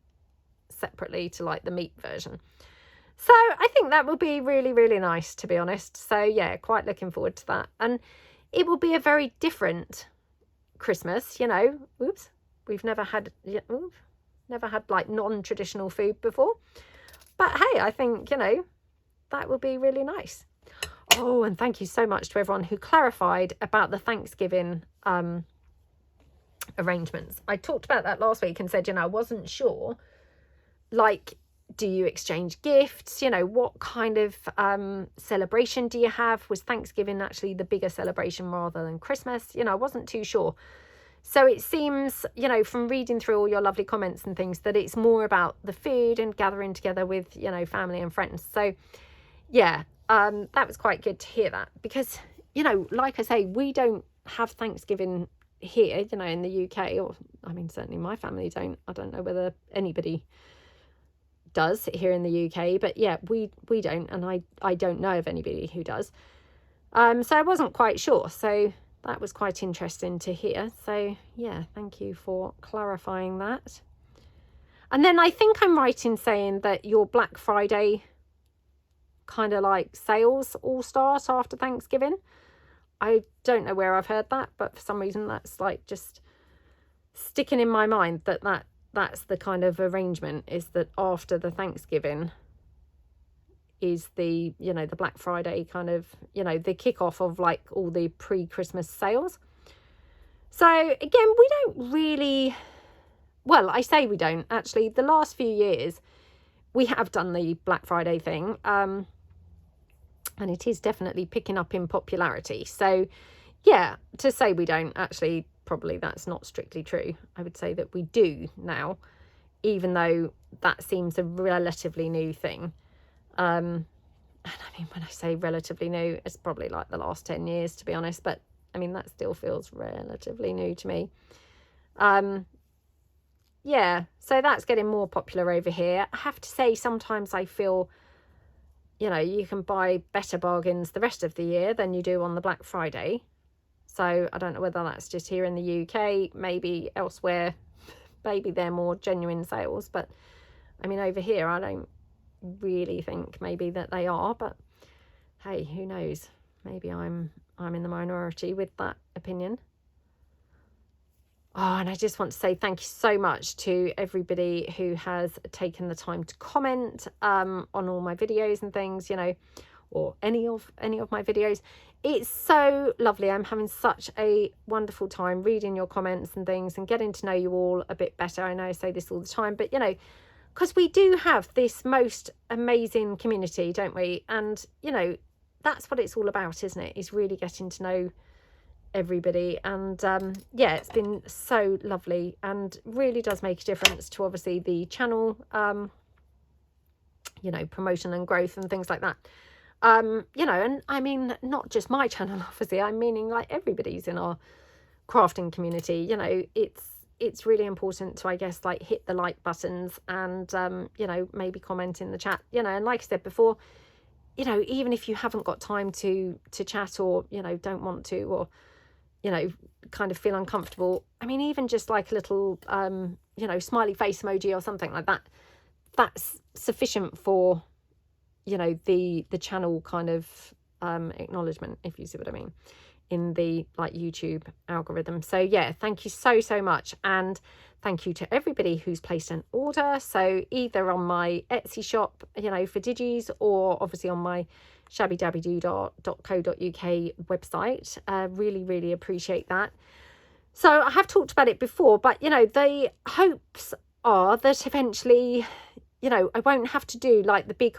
separately to like the meat version. So I think that will be really, really nice, to be honest. So yeah, quite looking forward to that. And it will be a very different Christmas, you know. Oops, we've never had like non-traditional food before. But hey, I think, you know, that will be really nice. Oh, and thank you so much to everyone who clarified about the Thanksgiving arrangements. I talked about that last week and said, you know, I wasn't sure, like, do you exchange gifts? You know, what kind of celebration do you have? Was Thanksgiving actually the bigger celebration rather than Christmas? You know, I wasn't too sure. So it seems, you know, from reading through all your lovely comments and things, that it's more about the food and gathering together with, you know, family and friends. So yeah, that was quite good to hear that, because, you know, like I say, we don't have Thanksgiving here, you know, in the UK, or I mean, certainly my family don't. I don't know whether anybody does here in the UK, but yeah, we don't, and I don't know of anybody who does. So I wasn't quite sure. So that was quite interesting to hear. So yeah, thank you for clarifying that. And then I think I'm right in saying that your Black Friday kind of like sales all start after Thanksgiving. I don't know where I've heard that, but for some reason that's like just sticking in my mind that's the kind of arrangement, is that after the Thanksgiving is the, you know, the Black Friday kind of, you know, the kickoff of like all the pre-Christmas sales. So again, we don't really, well, I say we don't actually. The last few years we have done the Black Friday thing, and it is definitely picking up in popularity. So yeah, to say we don't, actually, probably that's not strictly true. I would say that we do now, even though that seems a relatively new thing. And I mean, when I say relatively new, it's probably like the last 10 years, to be honest. But I mean, that still feels relatively new to me. Yeah, so that's getting more popular over here. I have to say, sometimes I feel, you know, you can buy better bargains the rest of the year than you do on the Black Friday. So I don't know whether that's just here in the UK, maybe elsewhere, maybe they're more genuine sales. But I mean, over here, I don't really think maybe that they are. But hey, who knows? Maybe I'm in the minority with that opinion. Oh, and I just want to say thank you so much to everybody who has taken the time to comment on all my videos and things, you know, or any of my videos. It's so lovely. I'm having such a wonderful time reading your comments and things and getting to know you all a bit better. I know I say this all the time, but you know, because we do have this most amazing community, don't we? And you know, that's what it's all about, isn't it? Is really getting to know everybody. And yeah, it's been so lovely and really does make a difference to obviously the channel, you know, promotion and growth and things like that. You know, and I mean, not just my channel, obviously, I'm meaning like everybody's in our crafting community. You know, it's really important to, I guess, like hit the like buttons and you know, maybe comment in the chat, you know. And like I said before, you know, even if you haven't got time to chat, or you know, don't want to, or you know, kind of feel uncomfortable, I mean, even just like a little you know, smiley face emoji or something like that, that's sufficient for, you know, the channel kind of acknowledgement, if you see what I mean, in the like YouTube algorithm. So yeah, thank you so much, and thank you to everybody who's placed an order, so either on my Etsy shop, you know, for digis, or obviously on my shabbydabbydoodah.co.uk website. Really appreciate that. So I have talked about it before, but you know, the hopes are that eventually, you know, I won't have to do like the big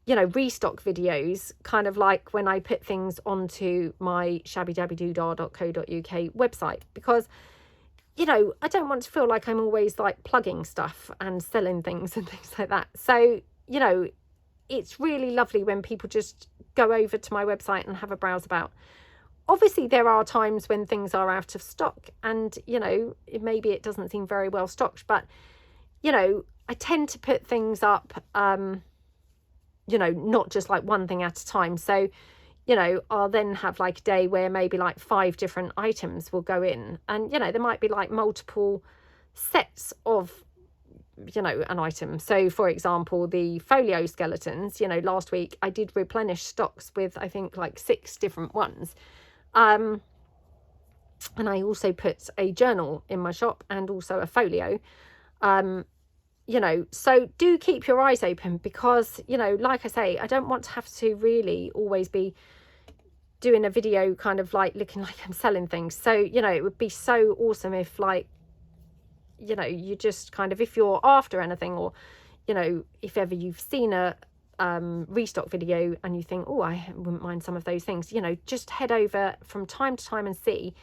you know, restock videos, kind of like when I put things onto my shabbydabbydoodah.co.uk website, because you know, I don't want to feel like I'm always like plugging stuff and selling things and things like that. So you know, it's really lovely when people just go over to my website and have a browse about. Obviously there are times when things are out of stock, and you know, maybe it doesn't seem very well stocked, but you know, I tend to put things up you know, not just like one thing at a time. So you know, I'll then have like a day where maybe like 5 different items will go in, and you know, there might be like multiple sets of, you know, an item. So for example, the folio skeletons, you know, last week I did replenish stocks with I think like 6 different ones, and I also put a journal in my shop and also a folio. You know, so do keep your eyes open, because you know, like I say, I don't want to have to really always be doing a video kind of like looking like I'm selling things. So you know, it would be so awesome if like, you know, you just kind of, if you're after anything, or you know, if ever you've seen a restock video and you think, oh, I wouldn't mind some of those things, you know, just head over from time to time and see,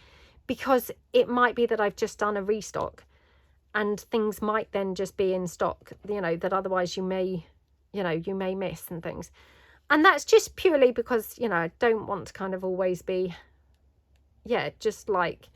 because it might be that I've just done a restock and things might then just be in stock, you know, that otherwise you may, you know, you may miss and things. And that's just purely because, you know, I don't want to kind of always be, yeah, just like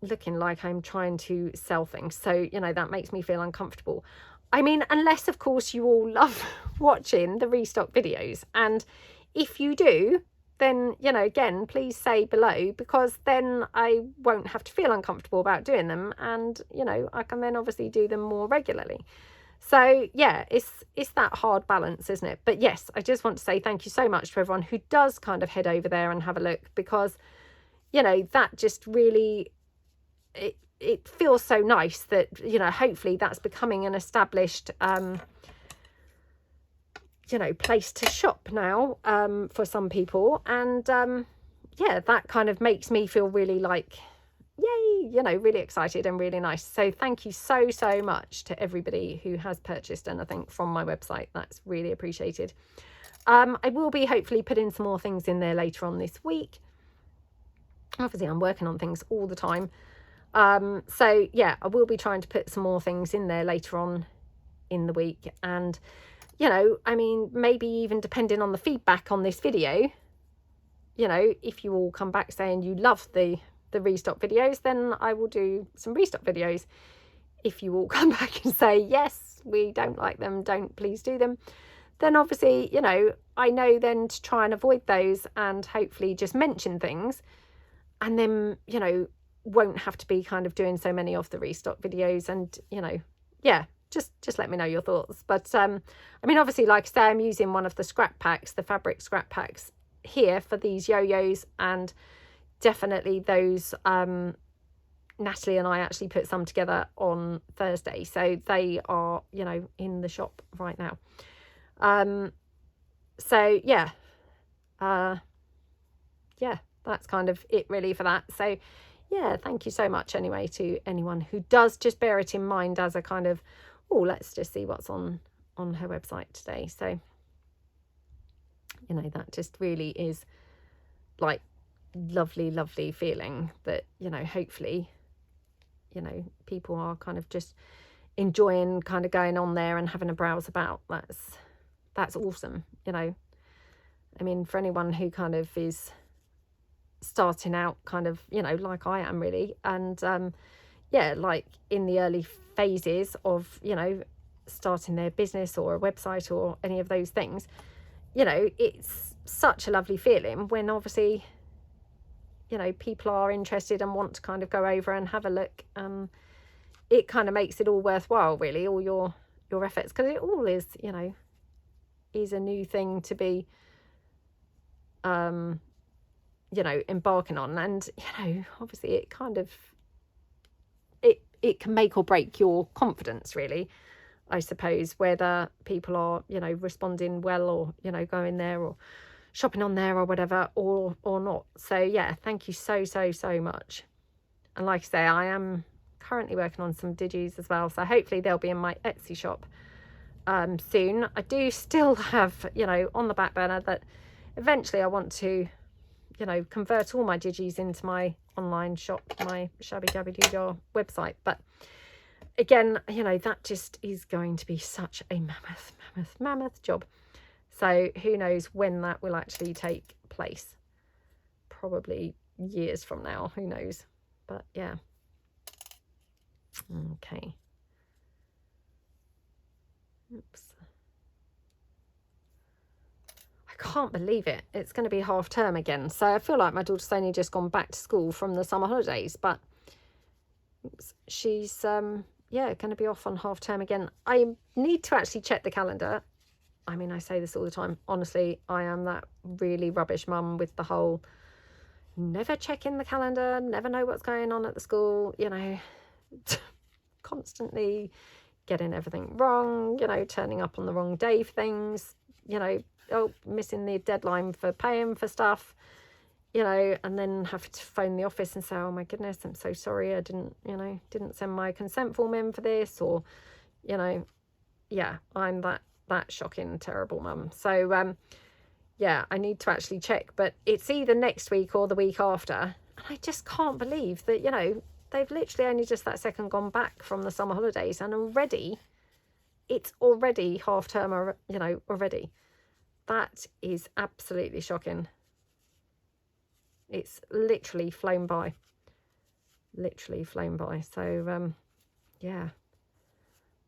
looking like I'm trying to sell things. So, you know, that makes me feel uncomfortable. I mean, unless of course you all love watching the restock videos, and if you do, then, you know, again, please say below, because then I won't have to feel uncomfortable about doing them, and you know, I can then obviously do them more regularly. So yeah, it's that hard balance, isn't it? But yes, I just want to say thank you so much to everyone who does kind of head over there and have a look, because you know, that just really, it feels so nice that, you know, hopefully that's becoming an established you know, place to shop now for some people. And yeah, that kind of makes me feel really like, yay, you know, really excited and really nice. So thank you so much to everybody who has purchased anything from my website. That's really appreciated. I will be hopefully putting some more things in there later on this week. Obviously I'm working on things all the time, so yeah, I will be trying to put some more things in there later on in the week. And you know, I mean, maybe even depending on the feedback on this video, you know, if you all come back saying you love the restock videos, then I will do some restock videos. If you all come back and say, yes, we don't like them, don't please do them, then obviously, you know, I know then to try and avoid those and hopefully just mention things, and then, you know, won't have to be kind of doing so many of the restock videos. And, you know, yeah, just let me know your thoughts. But I mean, obviously, like I say, I'm using one of the scrap packs, the fabric scrap packs here for these yo-yos, and definitely those Natalie and I actually put some together on Thursday, so they are, you know, in the shop right now. So yeah, yeah, that's kind of it really for that. So yeah, thank you so much anyway to anyone who does just bear it in mind as a kind of, oh, let's just see what's on her website today. So, you know, that just really is like lovely feeling that, you know, hopefully, you know, people are kind of just enjoying kind of going on there and having a browse about. That's awesome, you know. I mean, for anyone who kind of is starting out kind of, you know, like I am really, and yeah, like in the early phases of, you know, starting their business or a website or any of those things, you know, it's such a lovely feeling when obviously, you know, people are interested and want to kind of go over and have a look. It kind of makes it all worthwhile really, all your efforts, because it all is, you know, is a new thing to be you know, embarking on. And, you know, obviously it kind of, it can make or break your confidence really, I suppose, whether people are, you know, responding well, or, you know, going there or shopping on there or whatever, or not. So yeah, thank you so much. And like I say, I am currently working on some digis as well, so hopefully they'll be in my Etsy shop soon. I do still have, you know, on the back burner that eventually I want to, you know, convert all my digis into my online shop, my Shabbydabbydoodah website. But again, you know, that just is going to be such a mammoth job. So who knows when that will actually take place. Probably years from now, who knows. But yeah. Okay. Oops. I can't believe it. It's going to be half term again. So I feel like my daughter's only just gone back to school from the summer holidays, but she's yeah, going to be off on half term again. I need to actually check the calendar. I mean, I say this all the time. Honestly, I am that really rubbish mum with the whole never checking the calendar, never know what's going on at the school, you know, constantly getting everything wrong, you know, turning up on the wrong day for things, you know, oh, missing the deadline for paying for stuff, you know, and then have to phone the office and say, oh my goodness, I'm so sorry, I didn't, you know, didn't send my consent form in for this, or, you know, yeah, I'm that shocking, terrible mum. So yeah, I need to actually check, but it's either next week or the week after, and I just can't believe that, you know, they've literally only just that second gone back from the summer holidays, and already it's already half term, or, you know, already. That is absolutely shocking. It's literally flown by. So yeah,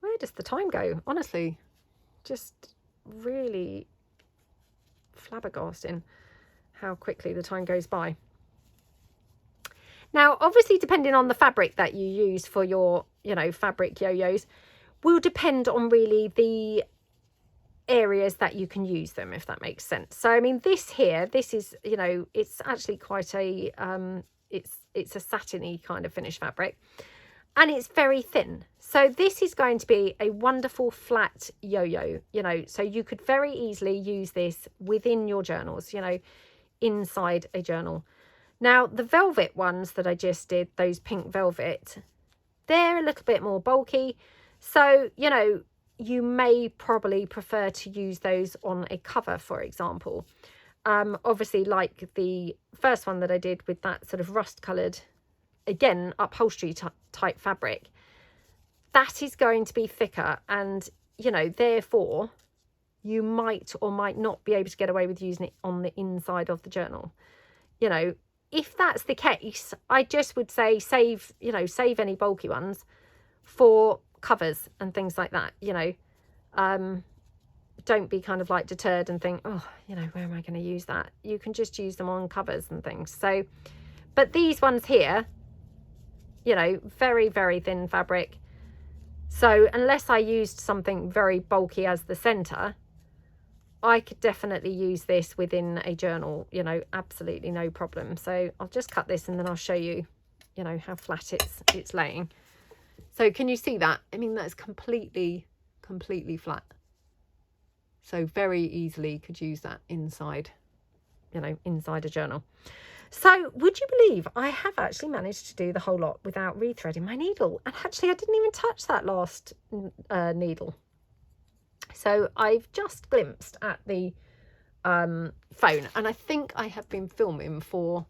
where does the time go? Honestly, just really flabbergasting how quickly the time goes by. Now, obviously, depending on the fabric that you use for your, you know, fabric yo-yos, will depend on really the areas that you can use them, if that makes sense. So I mean, this here, this is, you know, it's actually quite a it's a satiny kind of finished fabric, and it's very thin. So this is going to be a wonderful flat yo-yo, you know, so you could very easily use this within your journals, you know, inside a journal. Now, the velvet ones that I just did, those pink velvet, they're a little bit more bulky. So, you know, you may probably prefer to use those on a cover, for example. Obviously, like the first one that I did with that sort of rust coloured, again, upholstery type fabric, that is going to be thicker, and, you know, therefore you might or might not be able to get away with using it on the inside of the journal. You know, if that's the case, I just would say save, you know, save any bulky ones for covers and things like that, you know. Don't be kind of like deterred and think, oh, you know, where am I going to use that? You can just use them on covers and things. So, but these ones here, you know, very, very thin fabric. So unless I used something very bulky as the center, I could definitely use this within a journal, you know, absolutely no problem. So I'll just cut this and then I'll show you, you know, how flat it's laying. So can you see that? I mean, that's completely flat. So very easily could use that inside, you know, inside a journal. So would you believe I have actually managed to do the whole lot without rethreading my needle? And actually I didn't even touch that last needle. So I've just glimpsed at the phone, and I think I have been filming for,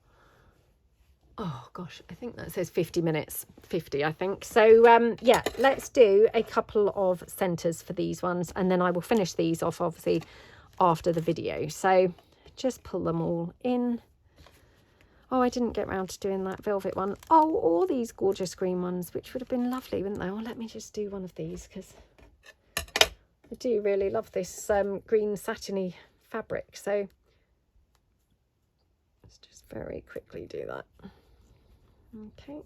oh gosh, I think that says 50 minutes, 50 I think. So yeah, let's do a couple of centers for these ones, and then I will finish these off obviously after the video. So just pull them all in. Oh, I didn't get around to doing that velvet one. Oh, all these gorgeous green ones, which would have been lovely, wouldn't they? Well, let me just do one of these because I do really love this green satiny fabric. So let's just very quickly do that. Okay.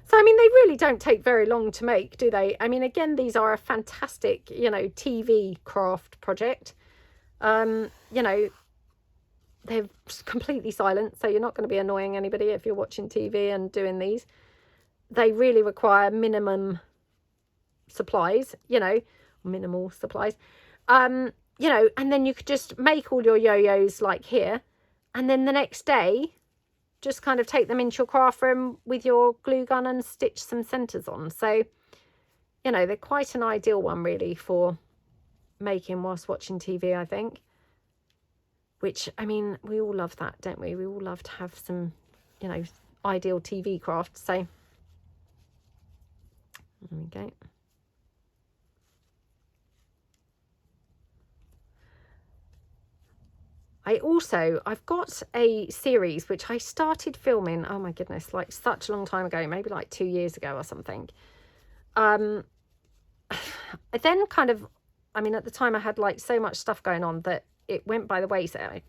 So, I mean, they really don't take very long to make, do they? I mean, again, these are a fantastic, you know, TV craft project. You know, they're completely silent, so you're not going to be annoying anybody if you're watching TV and doing these. They really require minimum supplies, you know, minimal supplies. You know, and then you could just make all your yo-yos like here, and then the next day just kind of take them into your craft room with your glue gun and stitch some centers on. So, you know, they're quite an ideal one really for making whilst watching TV, I think. Which, I mean, we all love that, don't we? We all love to have some, you know, ideal TV craft. So there we go. I've got a series which I started filming, oh my goodness, like such a long time ago, maybe like 2 years ago or something. I then kind of, I mean, at the time I had like so much stuff going on that it went by the wayside.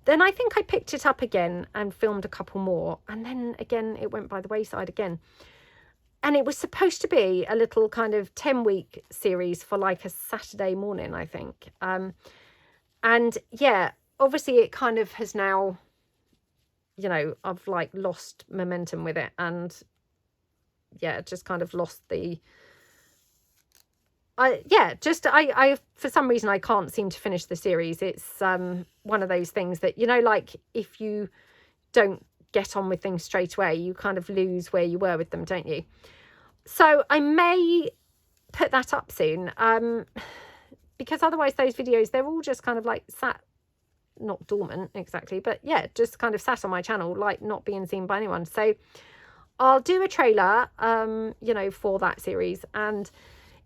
Then I think I picked it up again and filmed a couple more, and then again it went by the wayside again. And it was supposed to be a little kind of 10-week series for like a Saturday morning, I think. And yeah, obviously it kind of has now, you know, I've like lost momentum with it, and yeah, just kind of lost the, I for some reason I can't seem to finish the series. It's one of those things that, you know, like if you don't get on with things straight away, you kind of lose where you were with them, don't you? So I may put that up soon. Because otherwise those videos, they're all just kind of like sat, not dormant exactly, but yeah, just kind of sat on my channel, like not being seen by anyone. So I'll do a trailer, you know, for that series, and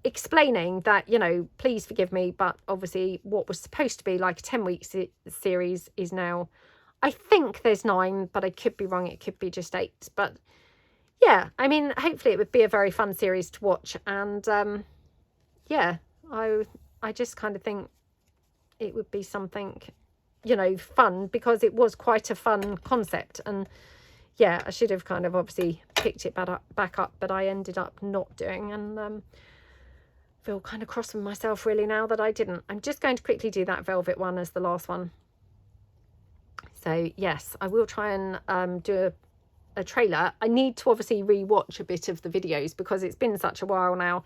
explaining that, you know, please forgive me, but obviously what was supposed to be like a 10-week series is now, I think there's 9, but I could be wrong. It could be just 8. But yeah, I mean, hopefully it would be a very fun series to watch. And yeah, I just kind of think it would be something, you know, fun, because it was quite a fun concept. And yeah, I should have kind of obviously picked it back up, but I ended up not doing, and feel kind of cross with myself really now that I didn't. I'm just going to quickly do that velvet one as the last one. So yes, I will try and do a trailer. I need to obviously re-watch a bit of the videos because it's been such a while now.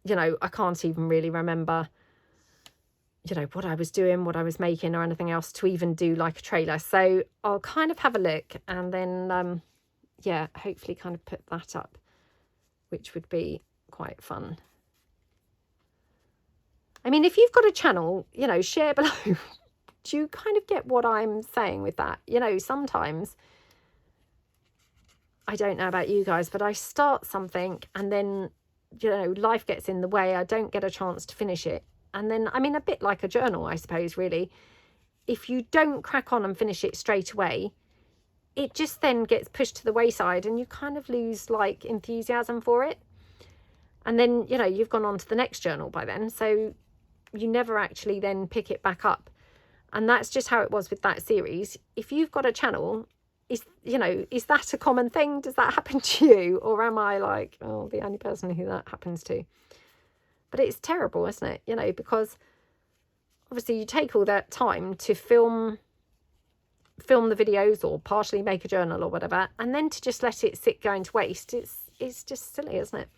You know, I can't even really remember, you know, what I was doing, what I was making or anything else to even do like a trailer. So I'll kind of have a look, and then yeah, hopefully kind of put that up, which would be quite fun. I mean, if you've got a channel, you know, share below. Do you kind of get what I'm saying with that? You know, sometimes I don't know about you guys, but I start something and then, you know, life gets in the way. I don't get a chance to finish it. And then, I mean, a bit like a journal, I suppose, really. If you don't crack on and finish it straight away, it just then gets pushed to the wayside and you kind of lose like enthusiasm for it. And then, you know, you've gone on to the next journal by then. So you never actually then pick it back up. And that's just how it was with that series. If you've got a channel, is that a common thing? Does that happen to you? Or am I like, oh, the only person who that happens to? But it's terrible, isn't it? You know, because obviously you take all that time to film the videos or partially make a journal or whatever, and then to just let it sit going to waste, it's just silly, isn't it?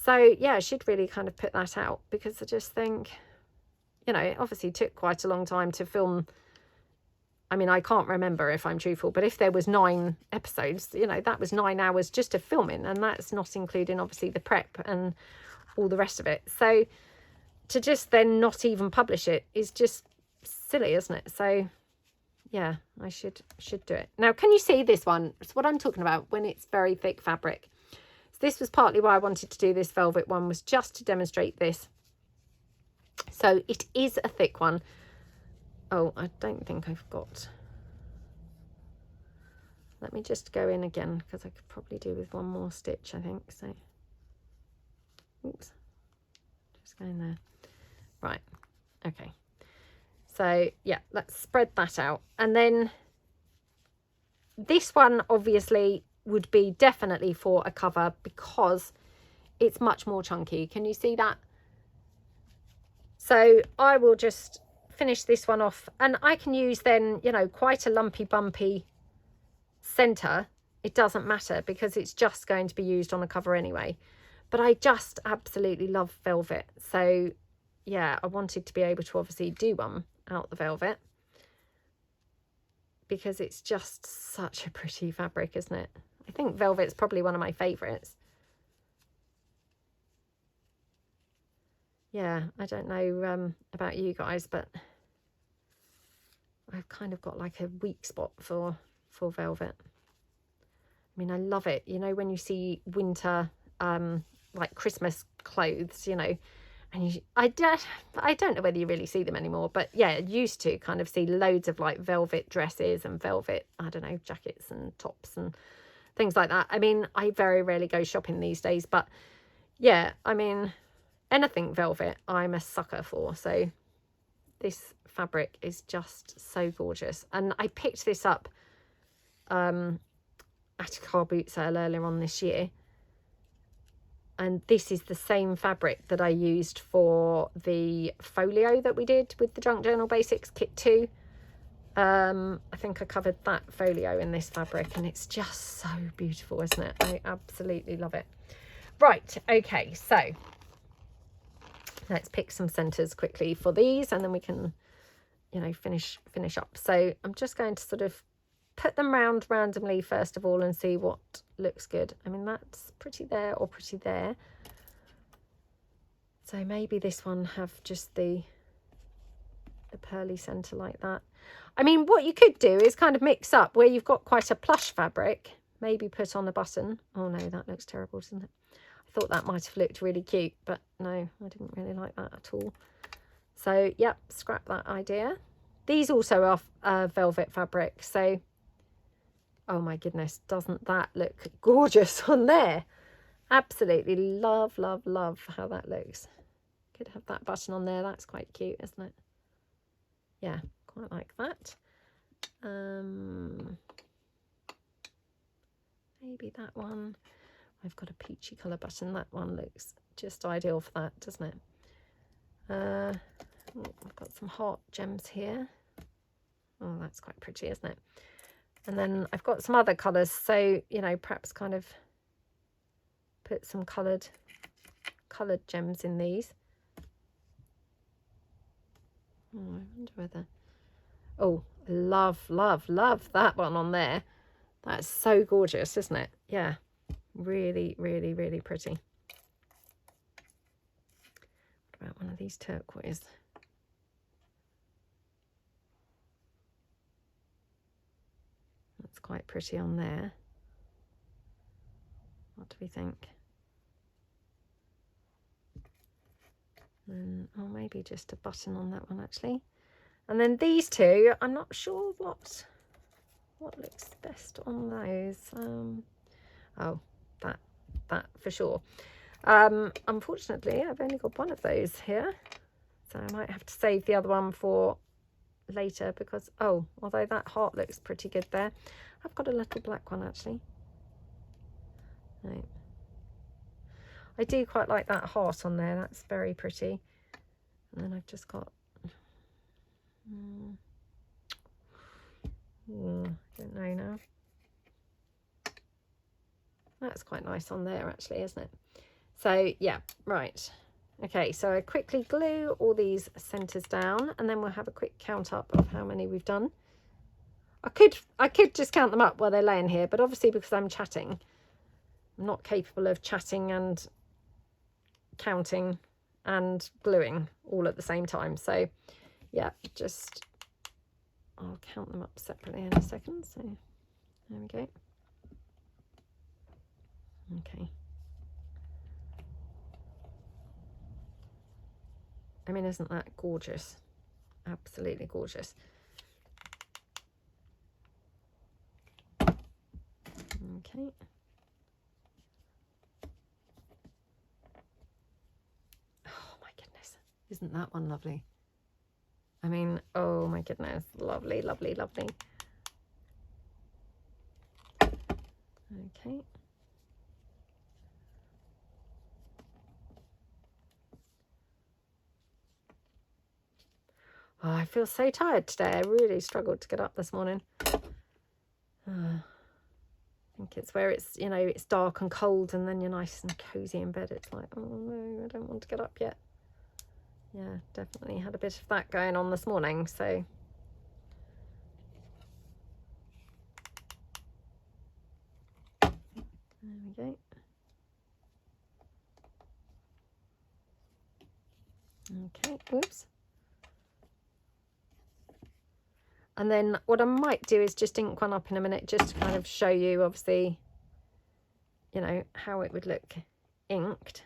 So yeah, I should really kind of put that out, because I just think, you know, it obviously took quite a long time to film. I mean, I can't remember, if I'm truthful, but if there was 9 episodes, you know, that was 9 hours just of filming, and that's not including obviously the prep and all the rest of it. So to just then not even publish it is just silly, isn't it? So yeah, I should do it. Now, can you see this one? It's what I'm talking about when it's very thick fabric. So this was partly why I wanted to do this velvet one, was just to demonstrate this. So it is a thick one. Oh, I don't think I've got... Let me just go in again, because I could probably do with one more stitch, I think. So, oops, just go in there. Right, okay. So yeah, let's spread that out. And then this one obviously would be definitely for a cover, because it's much more chunky. Can you see that? So I will just finish this one off, and I can use then, you know, quite a lumpy bumpy center. It doesn't matter, because it's just going to be used on a cover anyway. But I just absolutely love velvet. So yeah, I wanted to be able to obviously do one out the velvet, because it's just such a pretty fabric, isn't it? I think velvet's probably one of my favorites. Yeah, I don't know about you guys, but I've kind of got like a weak spot for velvet. I mean, I love it. You know, when you see winter, like Christmas clothes, you know, and I don't know whether you really see them anymore, but yeah, I used to kind of see loads of like velvet dresses and velvet, I don't know, jackets and tops and things like that. I mean, I very rarely go shopping these days, but yeah, I mean, anything velvet I'm a sucker for. So this fabric is just so gorgeous, and I picked this up at a car boot sale earlier on this year, and this is the same fabric that I used for the folio that we did with the Junk Journal Basics Kit 2. I think I covered that folio in this fabric, and it's just so beautiful, isn't it? I absolutely love it. Right, okay, so let's pick some centers quickly for these, and then we can, you know, finish up. So I'm just going to sort of put them round randomly first of all and see what looks good. I mean, that's pretty there or pretty there. So maybe this one have just the pearly center like that. I mean, what you could do is kind of mix up where you've got quite a plush fabric, maybe put on a button. Oh no, that looks terrible, doesn't it? I thought that might have looked really cute, but no, I didn't really like that at all. So yep, scrap that idea. These also are velvet fabric, so oh my goodness, doesn't that look gorgeous on there? Absolutely love, love, love how that looks. Could have that button on there. That's quite cute, isn't it? Yeah, quite like that. Maybe that one. I've got a peachy colour button. That one looks just ideal for that, doesn't it? I've got some heart gems here. Oh, that's quite pretty, isn't it? And then I've got some other colours, so, you know, perhaps kind of put some coloured gems in these. Oh, I wonder whether... Oh, love, love, love that one on there. That's so gorgeous, isn't it? Yeah, really, really, really pretty. What about one of these turquoise? That's quite pretty on there. What do we think? And, or maybe just a button on that one actually. And then these two, I'm not sure what looks best on those. Oh, that for sure. Unfortunately, I've only got one of those here, so I might have to save the other one for later because, oh, although that heart looks pretty good there, I've got a little black one actually. Right. I do quite like that heart on there, that's very pretty. And then I've just got I don't know now. That's quite nice on there actually, isn't it? So yeah, right. Okay, so I quickly glue all these centers down and then we'll have a quick count up of how many we've done. I could just count them up while they're laying here, but obviously because I'm chatting, I'm not capable of chatting and counting and gluing all at the same time. So yeah, just I'll count them up separately in a second. So there we go. Okay. I mean, isn't that gorgeous? Absolutely gorgeous. Okay. Oh my goodness. Isn't that one lovely? I mean, oh my goodness. Lovely, lovely, lovely. Okay. Oh, I feel so tired today. I really struggled to get up this morning. I think it's where it's, you know, it's dark and cold and then you're nice and cozy in bed. It's like, oh no, I don't want to get up yet. Yeah, definitely had a bit of that going on this morning. So there we go. Okay, oops. And then what I might do is just ink one up in a minute, just to kind of show you, obviously, you know, how it would look inked.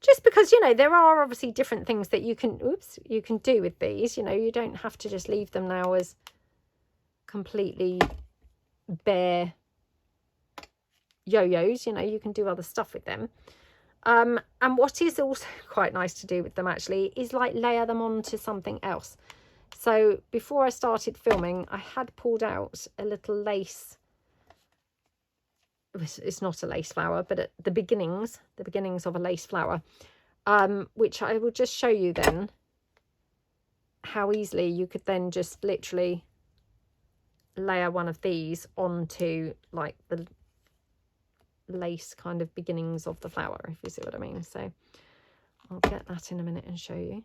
Just because, you know, there are obviously different things that you can, you can do with these. You know, you don't have to just leave them now as completely bare yo-yos. You know, you can do other stuff with them. And what is also quite nice to do with them actually is like layer them onto something else. So before I started filming, I had pulled out a little lace. It's not a lace flower, but at the beginnings of a lace flower, which I will just show you then how easily you could then just literally layer one of these onto like the lace kind of beginnings of the flower, if you see what I mean. So I'll get that in a minute and show you.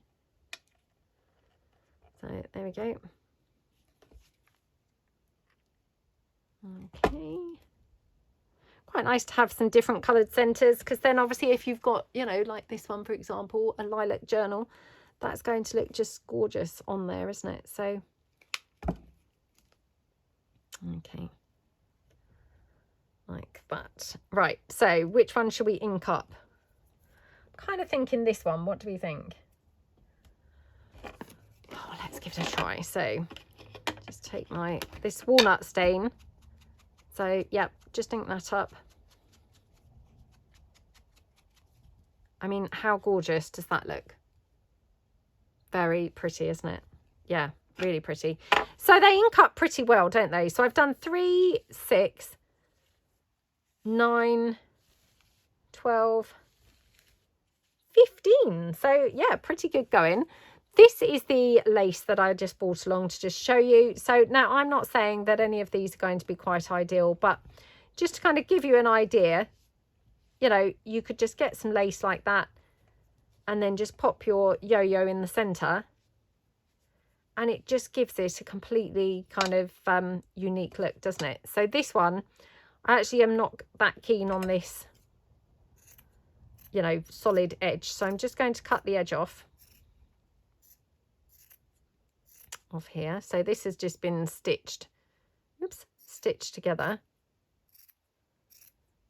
So there we go. Okay. Quite nice to have some different coloured centres, because then obviously if you've got, you know, like this one, for example, a lilac journal, that's going to look just gorgeous on there, isn't it? So, okay. Like that. Right, so which one should we ink up? I'm kind of thinking this one. What do we think? Oh, let's give it a try. So just take this walnut stain. So yep, just ink that up. I mean, how gorgeous does that look? Very pretty, isn't it? Yeah, really pretty. So they ink up pretty well, don't they? So I've done 3, 6, 9, 12, 15. So yeah, pretty good going. This is the lace that I just brought along to just show you. So now I'm not saying that any of these are going to be quite ideal, but just to kind of give you an idea, you know, you could just get some lace like that and then just pop your yo-yo in the center, and it just gives it a completely kind of unique look, doesn't it? So this one, I actually am not that keen on this, you know, solid edge, so I'm just going to cut the edge off of here. So this has just been stitched, stitched together.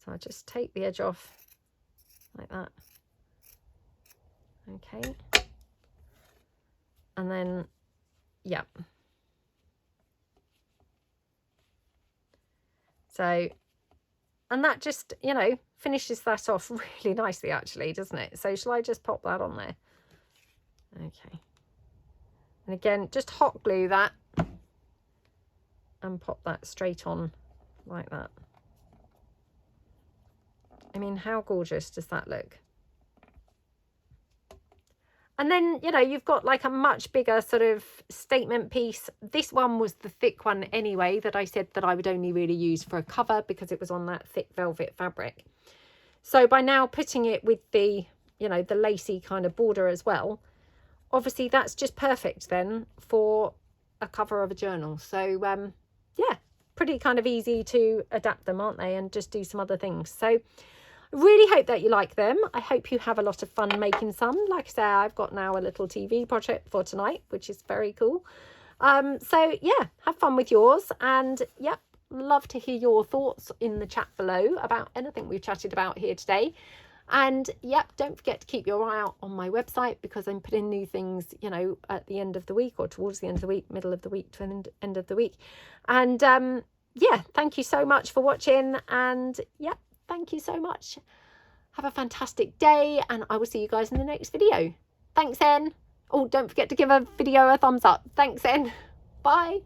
So I just take the edge off like that. Okay. And then, yeah. So, and that just, you know, finishes that off really nicely actually, doesn't it? So shall I just pop that on there? Okay. And again, just hot glue that and pop that straight on like that. I mean, how gorgeous does that look? And then, you know, you've got like a much bigger sort of statement piece. This one was the thick one anyway, that I said that I would only really use for a cover because it was on that thick velvet fabric. So by now putting it with the, you know, the lacy kind of border as well, obviously that's just perfect then for a cover of a journal. So yeah, pretty kind of easy to adapt them, aren't they? And just do some other things. So really hope that you like them. I hope you have a lot of fun making some. Like I say, I've got now a little TV project for tonight, which is very cool. So yeah, have fun with yours. And yep, love to hear your thoughts in the chat below about anything we've chatted about here today. And yep, don't forget to keep your eye out on my website, because I'm putting new things, you know, at the end of the week, or towards the end of the week, middle of the week to end of the week. And yeah, thank you so much for watching. And yep, thank you so much. Have a fantastic day, and I will see you guys in the next video. Thanks, En. Oh, don't forget to give a video a thumbs up. Thanks, En. Bye.